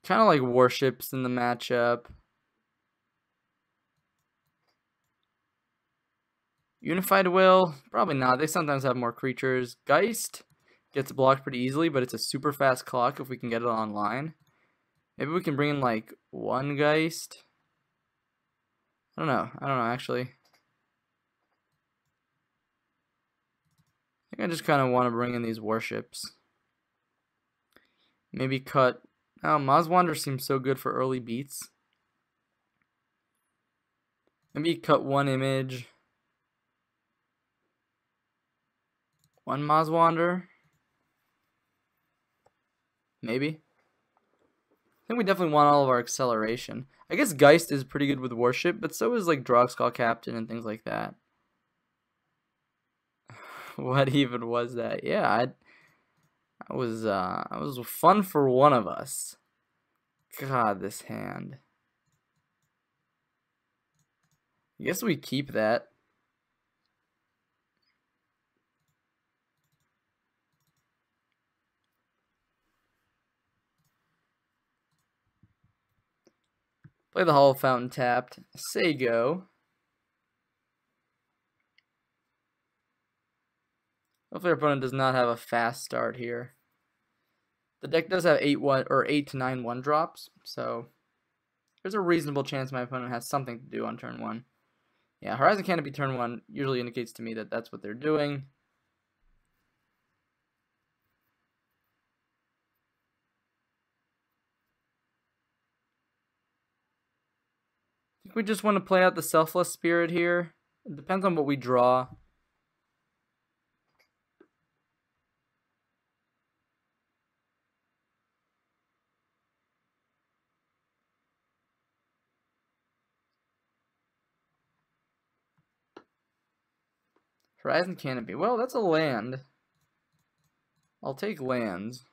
Kind of like Warships in the matchup. Unified Will? Probably not. They sometimes have more creatures. Geist gets blocked pretty easily, but it's a super fast clock if we can get it online. Maybe we can bring in like 1 Geist. I don't know actually. I think I just kind of want to bring in these Warships. Maybe cut... Oh, Mazwander seems so good for early beats. Maybe cut 1 image. One Maz Wander. Maybe. I think we definitely want all of our acceleration. I guess Geist is pretty good with worship, but so is like Drogskull Captain and things like that. What even was that? Yeah, I was fun for one of us. God, this hand. I guess we keep that. Play the Hollow Fountain tapped. Say go. Hopefully our opponent does not have a fast start here. The deck does have 8 to 9 1-drops, so there's a reasonable chance my opponent has something to do on turn 1. Yeah, Horizon Canopy turn 1 usually indicates to me that that's what they're doing. I think we just want to play out the Selfless Spirit here. It depends on what we draw. Horizon Canopy. Well, that's a land. I'll take lands.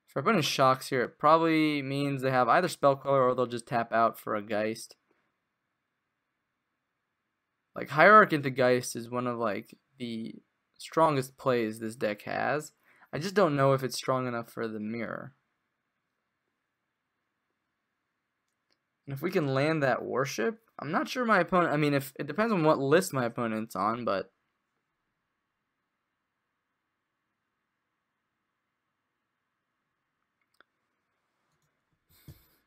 If our opponent shocks here, it probably means they have either Spellcaller or they'll just tap out for a Geist. Like, Hierarch into Geist is one of, like, the strongest plays this deck has. I just don't know if it's strong enough for the mirror. And if we can land that Worship, I'm not sure my opponent... I mean, if it depends on what list my opponent's on, but...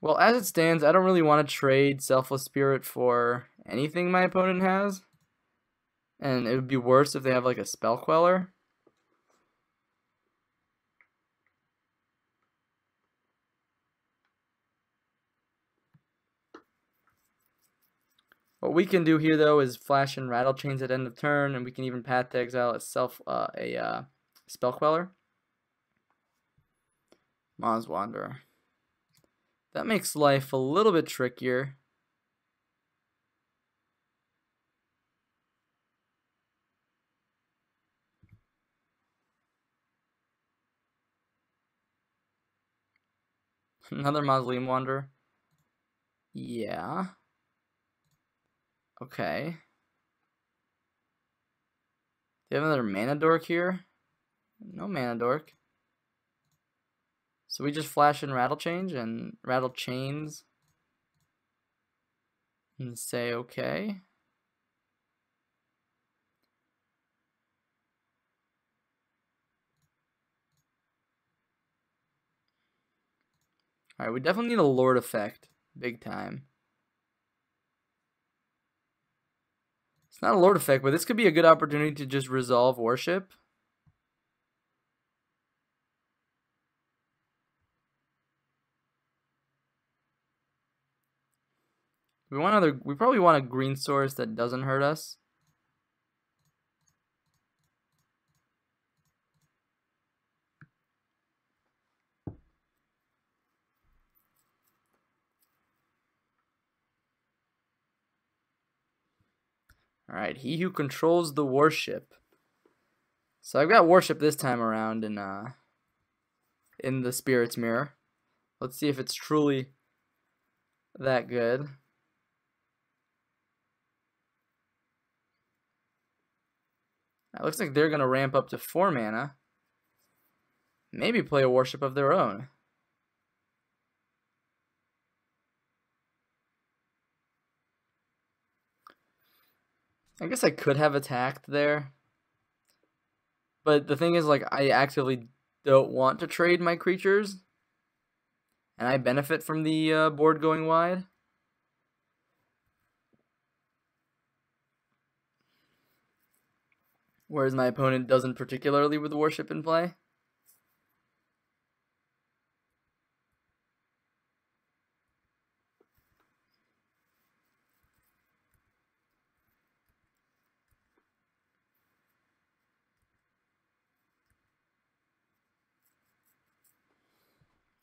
Well, as it stands, I don't really want to trade Selfless Spirit for anything my opponent has. And it would be worse if they have, like, a Spell Queller. What we can do here, though, is flash and Rattle Chains at end of turn, and we can even Path to Exile a Spell Queller. Maz Wanderer. That makes life a little bit trickier. Another Mausoleum Wanderer. Yeah. Okay. Do you have another Mana Dork here? No Mana Dork. So we just flash and Rattle Chains and Rattle Chains and say okay. Alright, we definitely need a Lord effect. Big time. It's not a Lord effect, but this could be a good opportunity to just resolve Worship. We probably want a green source that doesn't hurt us. Alright, he who controls the Worship. So I've got Worship this time around in the Spirit's Mirror. Let's see if it's truly that good. It looks like they're going to ramp up to 4 mana. Maybe play a Worship of their own. I guess I could have attacked there. But the thing is, like, I actively don't want to trade my creatures. And I benefit from the board going wide. Whereas my opponent doesn't particularly with Worship in play.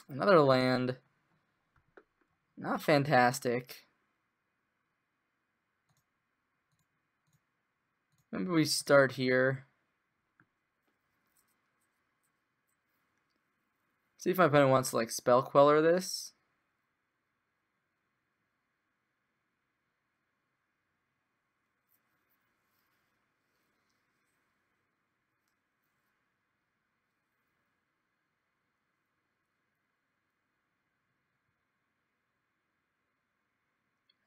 Another land. Not fantastic. Maybe we start here. See if my opponent wants to like spell queller this.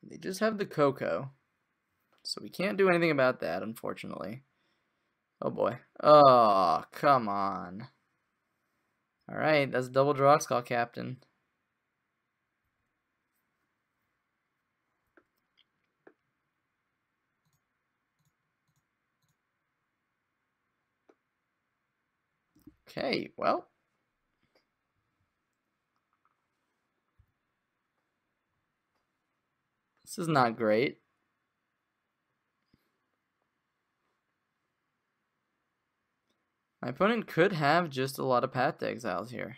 They just have the Coco. So we can't do anything about that, unfortunately. Oh boy. Oh, come on. Alright, that's double draw call, Captain. Okay, well. This is not great. My opponent could have just a lot of path to exiles here.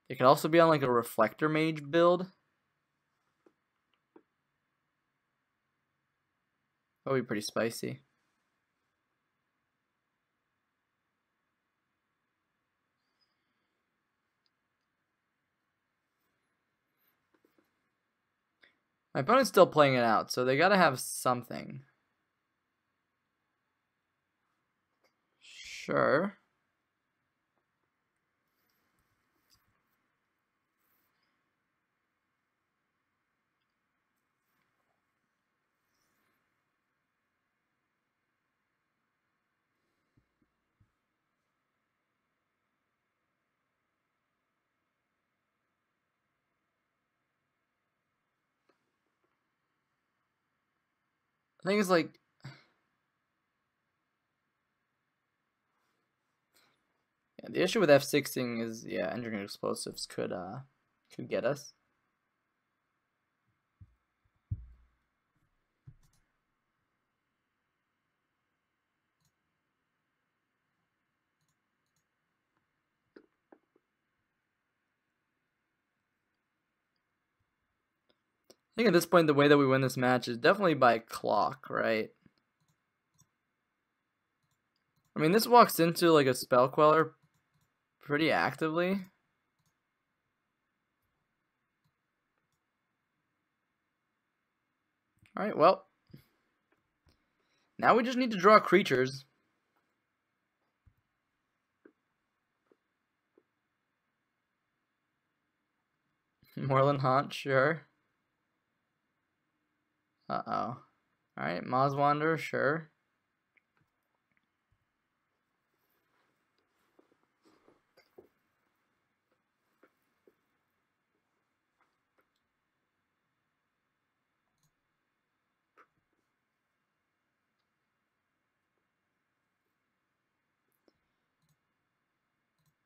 It could also be on like a reflector mage build. That would be pretty spicy. My opponent's still playing it out, so they gotta have something. Sure. I think it's like the issue with F6ing is engineered explosives could get us. I think at this point the way that we win this match is definitely by clock, right? I mean, this walks into like a spell queller pretty actively. Alright, well. Now we just need to draw creatures. Moreland Haunt, sure. Uh-oh. Alright, Moz Wanderer, sure.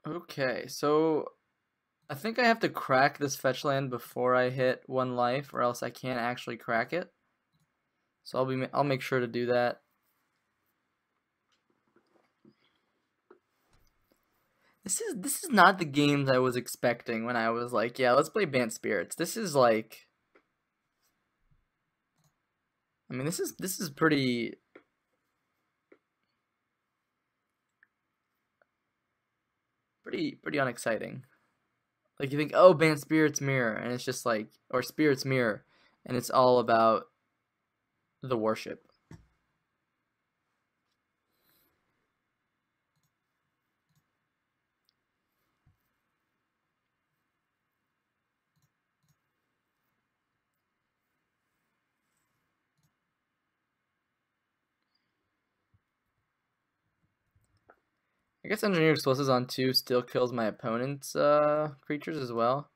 Okay, so I think I have to crack this fetch land before I hit 1 life, or else I can't actually crack it. So I'll make sure to do that. This is not the games I was expecting when I was like, yeah, let's play Bant Spirits. This is like, I mean, this is pretty unexciting. Like you think, oh, Bant Spirits Mirror, and it's just like, or Spirits Mirror, and it's all about the worship. I guess Engineered Explosives on 2 still kills my opponent's creatures as well.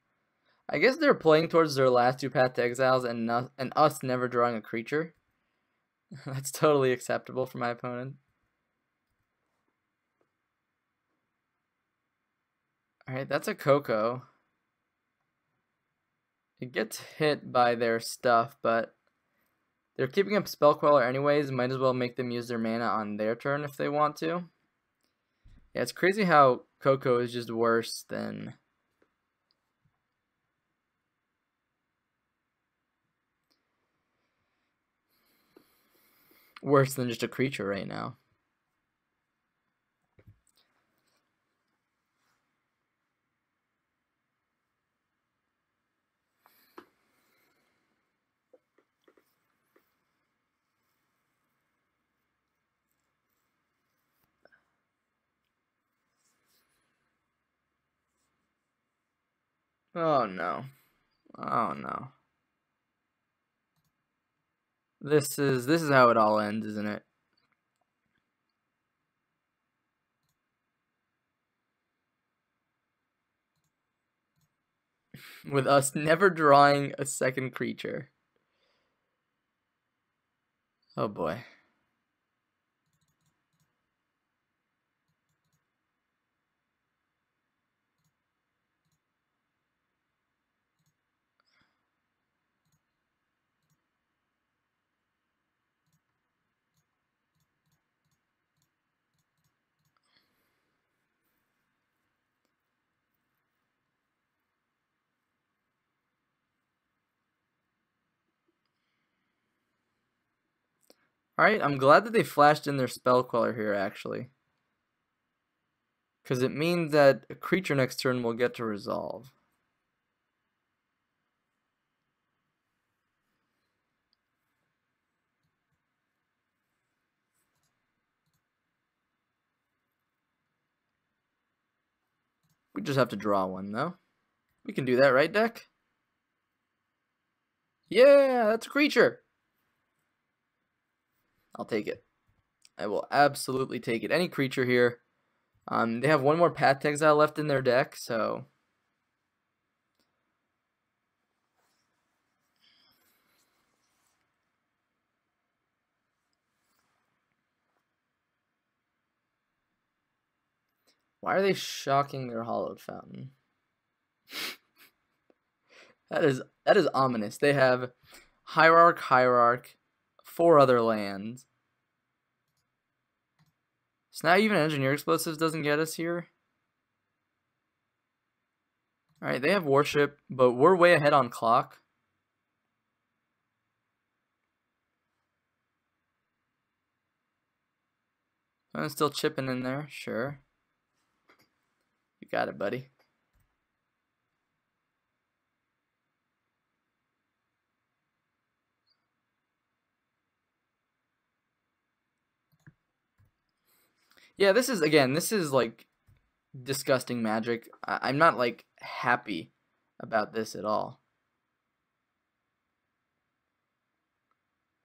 I guess they're playing towards their last 2 Path to Exiles and us never drawing a creature. That's totally acceptable for my opponent. Alright, that's a Coco. It gets hit by their stuff, but They're keeping up Spell Queller anyways. Might as well make them use their mana on their turn if they want to. Yeah, it's crazy how Coco is just worse than... worse than just a creature right now. Oh no. Oh no. This is how it all ends, isn't it? With us never drawing a second creature. Oh boy. Alright, I'm glad that they flashed in their Spell Queller here, actually. Because it means that a creature next turn will get to resolve. We just have to draw one, though. We can do that, right, deck? Yeah, that's a creature! I'll take it. I will absolutely take it. Any creature here. They have one more Path to Exile left in their deck, so... Why are they shocking their Hallowed Fountain? That is ominous. They have Hierarch, 4 other lands. So now even Engineer Explosives doesn't get us here. Alright, they have Worship, but we're way ahead on clock. I'm still chipping in there, sure. You got it, buddy. Yeah, this is like disgusting Magic. I'm not like happy about this at all.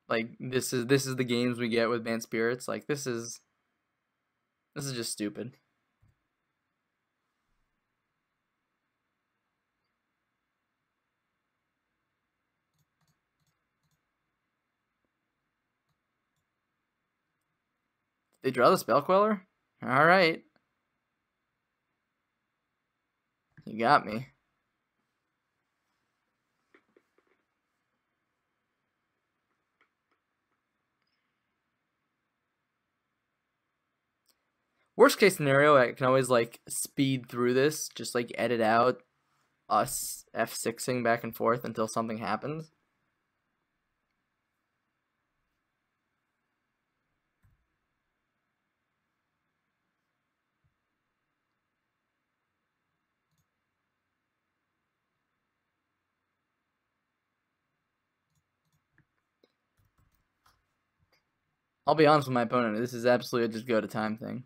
Like this is the games we get with Bant Spirits. Like this is just stupid. They draw the Spell Queller? Alright. You got me. Worst case scenario, I can always like speed through this, just like edit out us F6ing back and forth until something happens. I'll be honest with my opponent, this is absolutely a just go to time thing.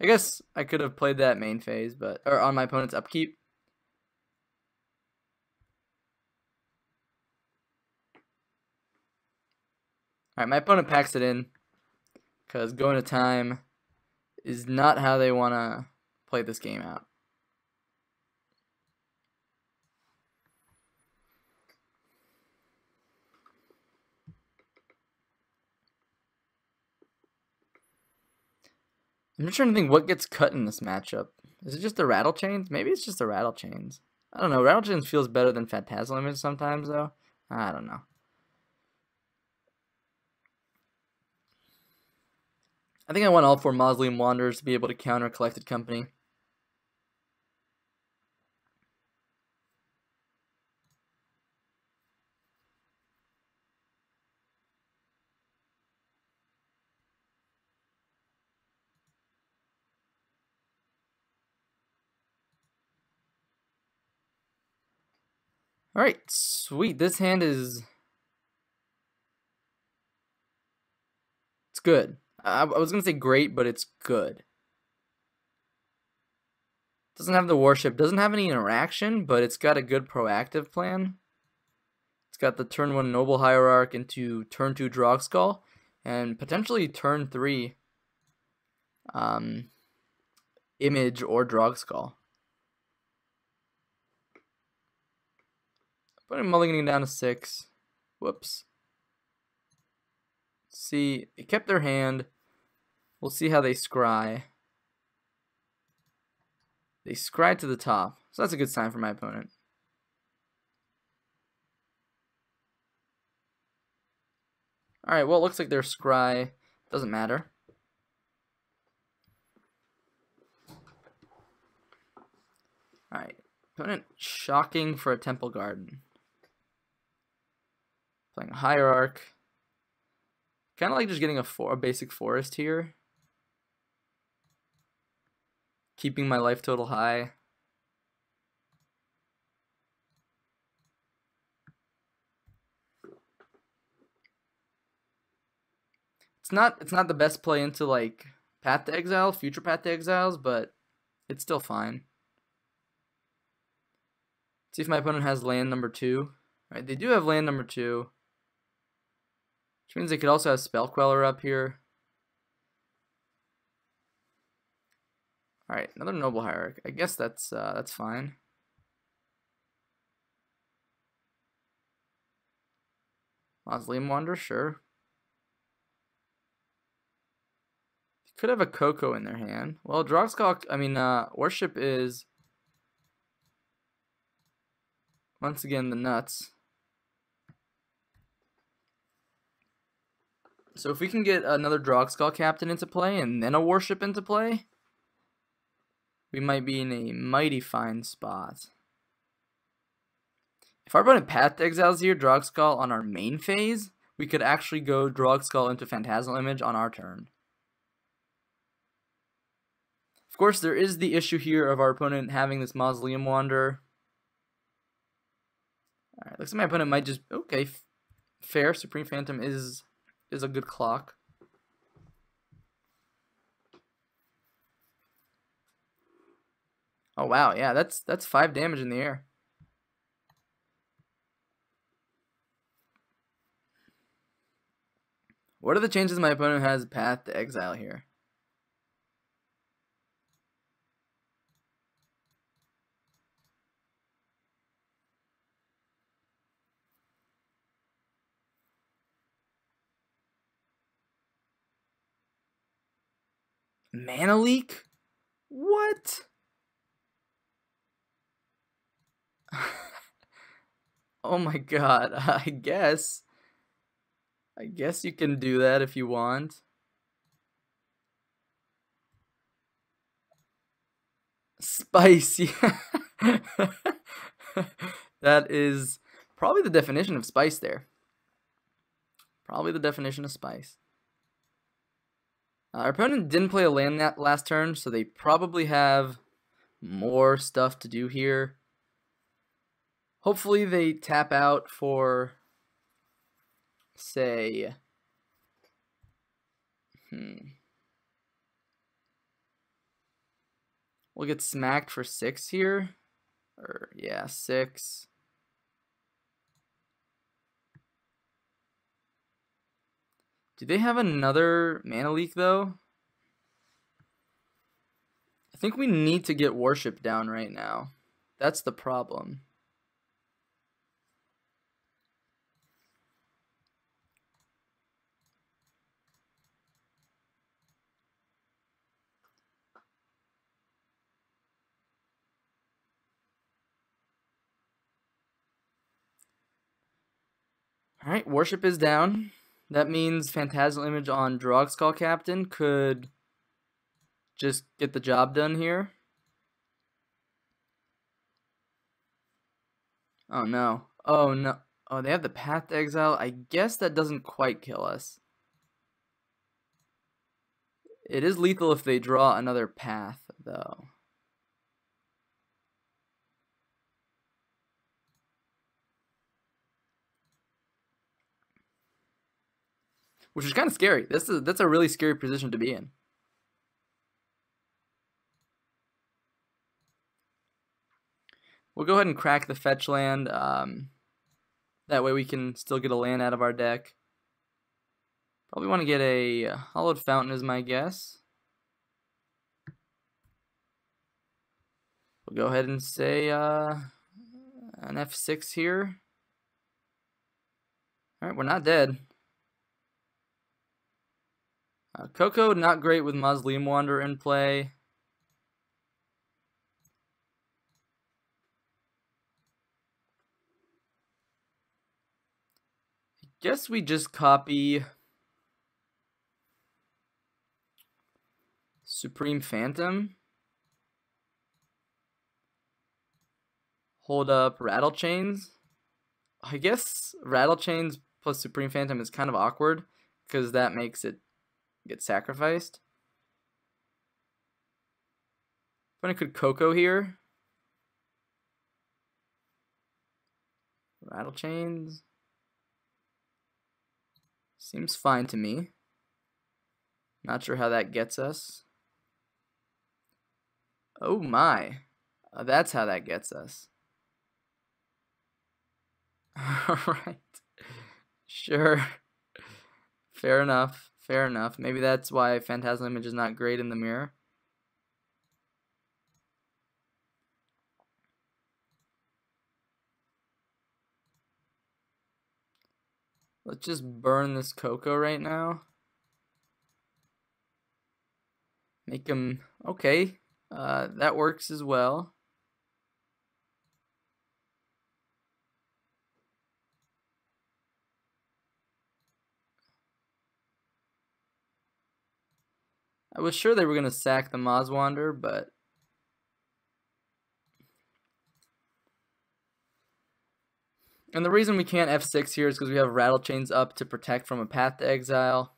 I guess I could have played that main phase, or on my opponent's upkeep. Alright, my opponent packs it in, because going to time is not how they want to play this game out. I'm just trying to think what gets cut in this matchup. Is it just the rattle chains? Maybe it's just the rattle chains. I don't know. Rattle chains feels better than Phantasmal Image sometimes, though. I don't know. I think I want all 4 Mausoleum Wanderers to be able to counter Collected Company. Alright, sweet. This hand is... It's good. I was going to say great, but it's good. Doesn't have the Warship. Doesn't have any interaction, but it's got a good proactive plan. It's got the turn 1 Noble Hierarch into turn 2 Drogskull, and potentially turn 3 Image or Drogskull. But I'm mulliganing down to 6. Whoops. See, they kept their hand. We'll see how they scry. They scry to the top, so that's a good sign for my opponent. Alright, well, it looks like their scry doesn't matter. Alright, opponent shocking for a Temple Garden. Playing a Hierarch. Kind of like just getting a basic forest here. Keeping my life total high. It's not the best play into like Path to Exile, future Path to Exiles, but it's still fine. See if my opponent has land number 2. All right, they do have land number 2. Which means they could also have Spell Queller up here. Alright, another Noble Hierarch. I guess that's fine. Mausoleum Wanderer, sure. Could have a Coco in their hand. Well, Worship is once again the nuts. So if we can get another Drogskull Captain into play and then a Worship into play, we might be in a mighty fine spot. If our opponent Path to Exiles here, Drogskull on our main phase, we could actually go Drogskull into Phantasmal Image on our turn. Of course, there is the issue here of our opponent having this Mausoleum Wanderer. Alright, looks like my opponent might just... Okay, fair. Supreme Phantom is a good clock. Oh wow, yeah, that's 5 damage in the air. What are the chances my opponent has Path to Exile here? Mana leak? What? Oh my god, I guess you can do that if you want. Spice, yeah. That is probably the definition of spice there. Probably the definition of spice. Our opponent didn't play a land that last turn, so they probably have more stuff to do here. Hopefully they tap out for, say, we'll get smacked for 6 here. Or, yeah, 6. Do they have another mana leak, though? I think we need to get Worship down right now. That's the problem. Alright, Worship is down. That means Phantasmal Image on Drogskull Captain could just get the job done here. Oh no. Oh no. Oh, they have the Path to Exile. I guess that doesn't quite kill us. It is lethal if they draw another path, though. Which is kind of scary. That's a really scary position to be in. We'll go ahead and crack the fetch land. That way we can still get a land out of our deck. Probably want to get a Hollowed Fountain is my guess. We'll go ahead and say an F6 here. Alright, we're not dead. Coco, not great with Mausoleum Wanderer in play. I guess we just copy Supreme Phantom. Hold up Rattle Chains. I guess Rattle Chains plus Supreme Phantom is kind of awkward because that makes it get sacrificed. But I could Coco here. Rattle Chains. Seems fine to me. Not sure how that gets us. Oh my. That's how that gets us. Alright. Sure. Fair enough. Fair enough. Maybe that's why Phantasmal Image is not great in the mirror. Let's just burn this Coco right now. Make him... Okay. That works as well. I was sure they were going to sack the Maz Wanderer, but... And the reason we can't F6 here is because we have Rattle Chains up to protect from a Path to Exile.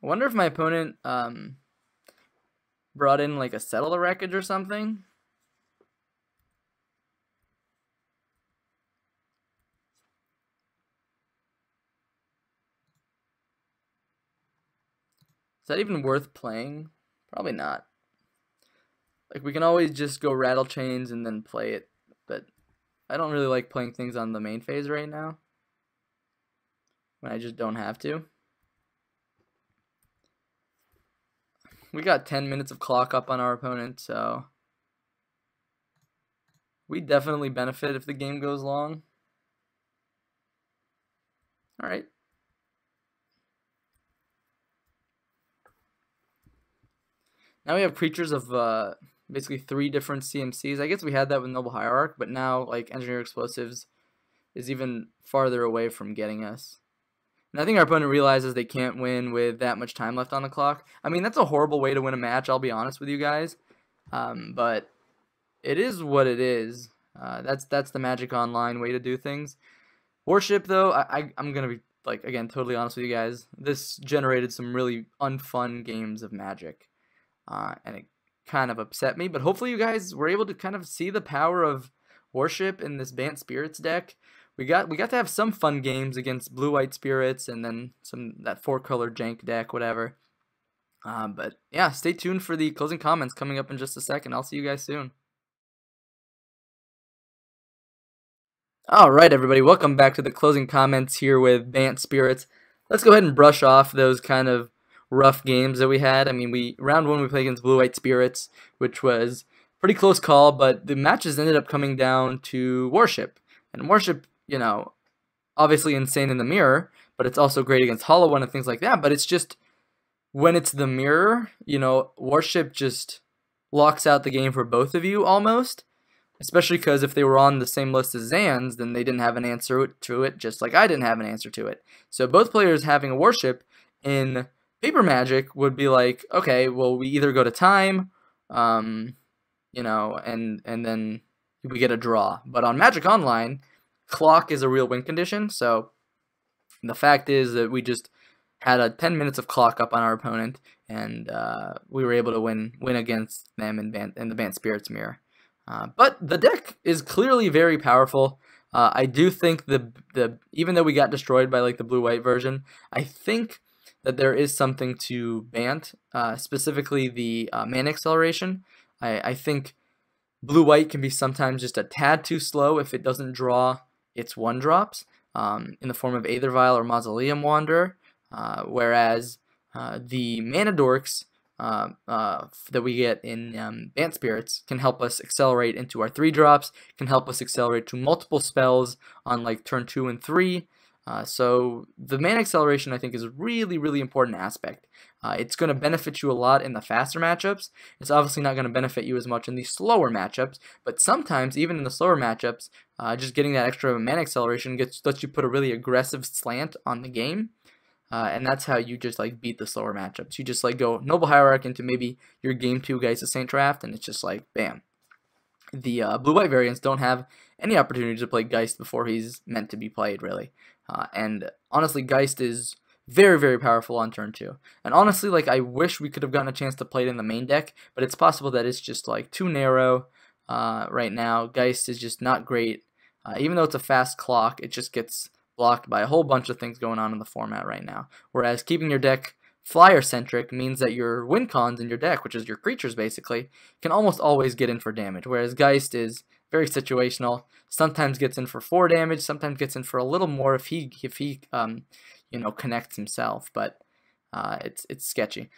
I wonder if my opponent brought in like a Settle the Wreckage or something. Is that even worth playing? Probably not. Like, we can always just go Rattle Chains and then play it, but I don't really like playing things on the main phase right now when I just don't have to. We got 10 minutes of clock up on our opponent, so we definitely benefit if the game goes long. Alright. Now we have creatures of basically 3 different CMCs. I guess we had that with Noble Hierarch, but now like Engineer Explosives is even farther away from getting us. And I think our opponent realizes they can't win with that much time left on the clock. I mean, that's a horrible way to win a match, I'll be honest with you guys. But it is what it is. That's the Magic Online way to do things. Worship, though, I'm going to be, like, again, totally honest with you guys. This generated some really unfun games of Magic. And it kind of upset me. But hopefully you guys were able to kind of see the power of Worship in this Bant Spirits deck. We got to have some fun games against Blue-White Spirits and then that 4-color jank deck, whatever. But yeah, stay tuned for the closing comments coming up in just a second. I'll see you guys soon. Alright everybody, welcome back to the closing comments here with Bant Spirits. Let's go ahead and brush off those kind of rough games that we had. I mean, round 1 we played against Blue-White Spirits, which was a pretty close call, but the matches ended up coming down to Worship. And Worship, you know, obviously insane in the mirror, but it's also great against Hollow One and things like that. But it's just, when it's the mirror, you know, Worship just locks out the game for both of you almost. especially because if they were on the same list as Zan's, then they didn't have an answer to it, just like I didn't have an answer to it. So both players having a warship in Paper Magic would be like, okay, well, we either go to time, you know, and then we get a draw. But on Magic Online, clock is a real win condition, so the fact is that we just had a 10 minutes of clock up on our opponent, and we were able to win against them in the Bant Spirits mirror. But the deck is clearly very powerful. I do think even though we got destroyed by like the blue-white version, I think that there is something to Bant, specifically the mana acceleration. I think blue-white can be sometimes just a tad too slow if it doesn't draw its 1-drops in the form of Aether Vial or Mausoleum Wanderer, whereas the Mana Dorks that we get in Bant Spirits can help us accelerate into our 3-drops, can help us accelerate to multiple spells on like turn 2 and 3. So the mana acceleration, I think, is a really, really important aspect. It's going to benefit you a lot in the faster matchups. It's obviously not going to benefit you as much in the slower matchups, but sometimes, even in the slower matchups, just getting that extra mana acceleration lets you put a really aggressive slant on the game. And that's how you just like beat the slower matchups. You just like go Noble Hierarch into maybe your game 2 Geist of Saint draft, and it's just like bam. The blue-white variants don't have any opportunity to play Geist before he's meant to be played, really. And honestly, Geist is very, very powerful on turn 2. And honestly, like, I wish we could have gotten a chance to play it in the main deck, but it's possible that it's just like too narrow right now. Geist is just not great. Even though it's a fast clock, it just gets blocked by a whole bunch of things going on in the format right now. Whereas keeping your deck flyer-centric means that your win cons in your deck, which is your creatures basically, can almost always get in for damage, whereas Geist is very situational. Sometimes gets in for 4 damage, sometimes gets in for a little more if he you know, connects himself, but it's sketchy.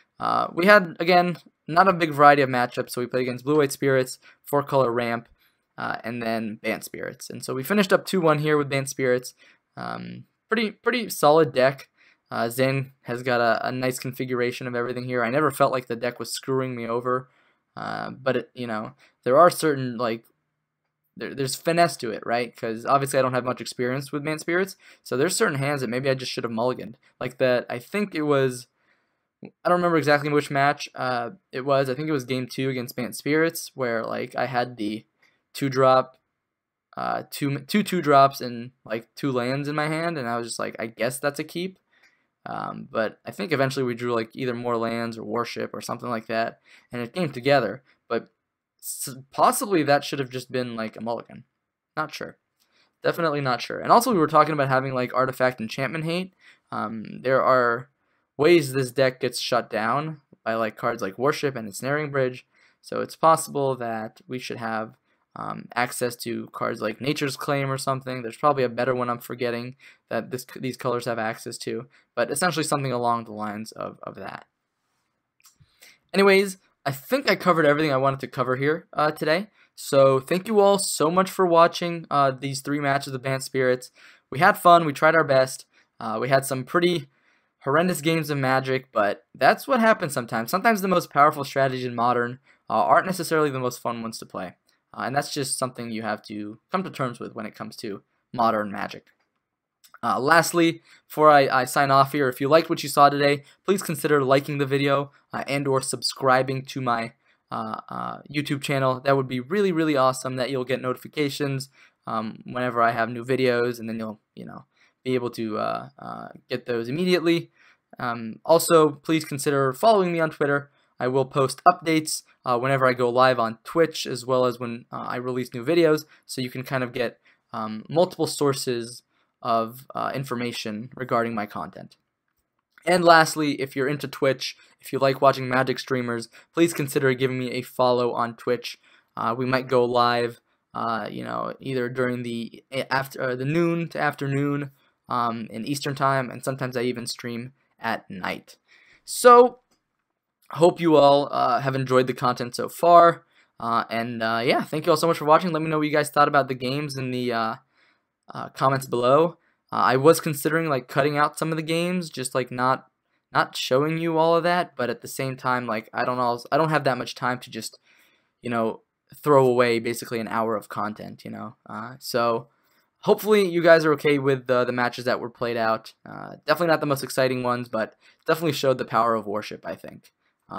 We had, again, not a big variety of matchups, so we played against Blue-White Spirits, 4-color Ramp, and then Bant Spirits. And so we finished up 2-1 here with Bant Spirits. Pretty solid deck. Zan has got a nice configuration of everything here. I never felt like the deck was screwing me over, but you know, there are certain like there's finesse to it, right? Because obviously I don't have much experience with Bant Spirits, so there's certain hands that maybe I just should have mulliganed. Like that, I think it was, I don't remember exactly which match it was. I think it was game 2 against Bant Spirits, where like I had the 2-drop, two 2-drops and like 2 lands in my hand, and I was just like, I guess that's a keep. But I think eventually we drew like either more lands or warship or something like that, and it came together. But possibly that should have just been like a mulligan. Not sure. Definitely not sure. And also we were talking about having like artifact enchantment hate. There are ways this deck gets shut down by like cards like warship and ensnaring bridge. So it's possible that we should have access to cards like Nature's Claim or something. There's probably a better one I'm forgetting that these colors have access to, but essentially something along the lines of that. Anyways, I think I covered everything I wanted to cover here today. So thank you all so much for watching these 3 matches of Bant Spirits. We had fun. We tried our best. We had some pretty horrendous games of Magic, but that's what happens sometimes. Sometimes the most powerful strategies in Modern aren't necessarily the most fun ones to play. And that's just something you have to come to terms with when it comes to Modern Magic. Lastly, before I sign off here, if you liked what you saw today, please consider liking the video and or subscribing to my YouTube channel. That would be really, really awesome. That you'll get notifications whenever I have new videos, and then you'll be able to get those immediately. Also, please consider following me on Twitter. I will post updates whenever I go live on Twitch, as well as when I release new videos, so you can kind of get multiple sources of information regarding my content. And lastly, if you're into Twitch, if you like watching Magic streamers, please consider giving me a follow on Twitch. We might go live, either during the noon to afternoon in Eastern time, and sometimes I even stream at night. So, hope you all have enjoyed the content so far. Yeah, thank you all so much for watching. Let me know what you guys thought about the games in the comments below. I was considering like cutting out some of the games, just like not showing you all of that, but at the same time, like I don't have that much time to just throw away basically an hour of content, you know. So hopefully you guys are okay with the matches that were played out. Definitely not the most exciting ones, but definitely showed the power of worship, I think,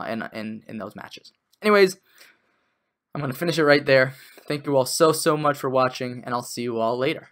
in those matches. Anyways, I'm going to finish it right there. Thank you all so much for watching, and I'll see you all later.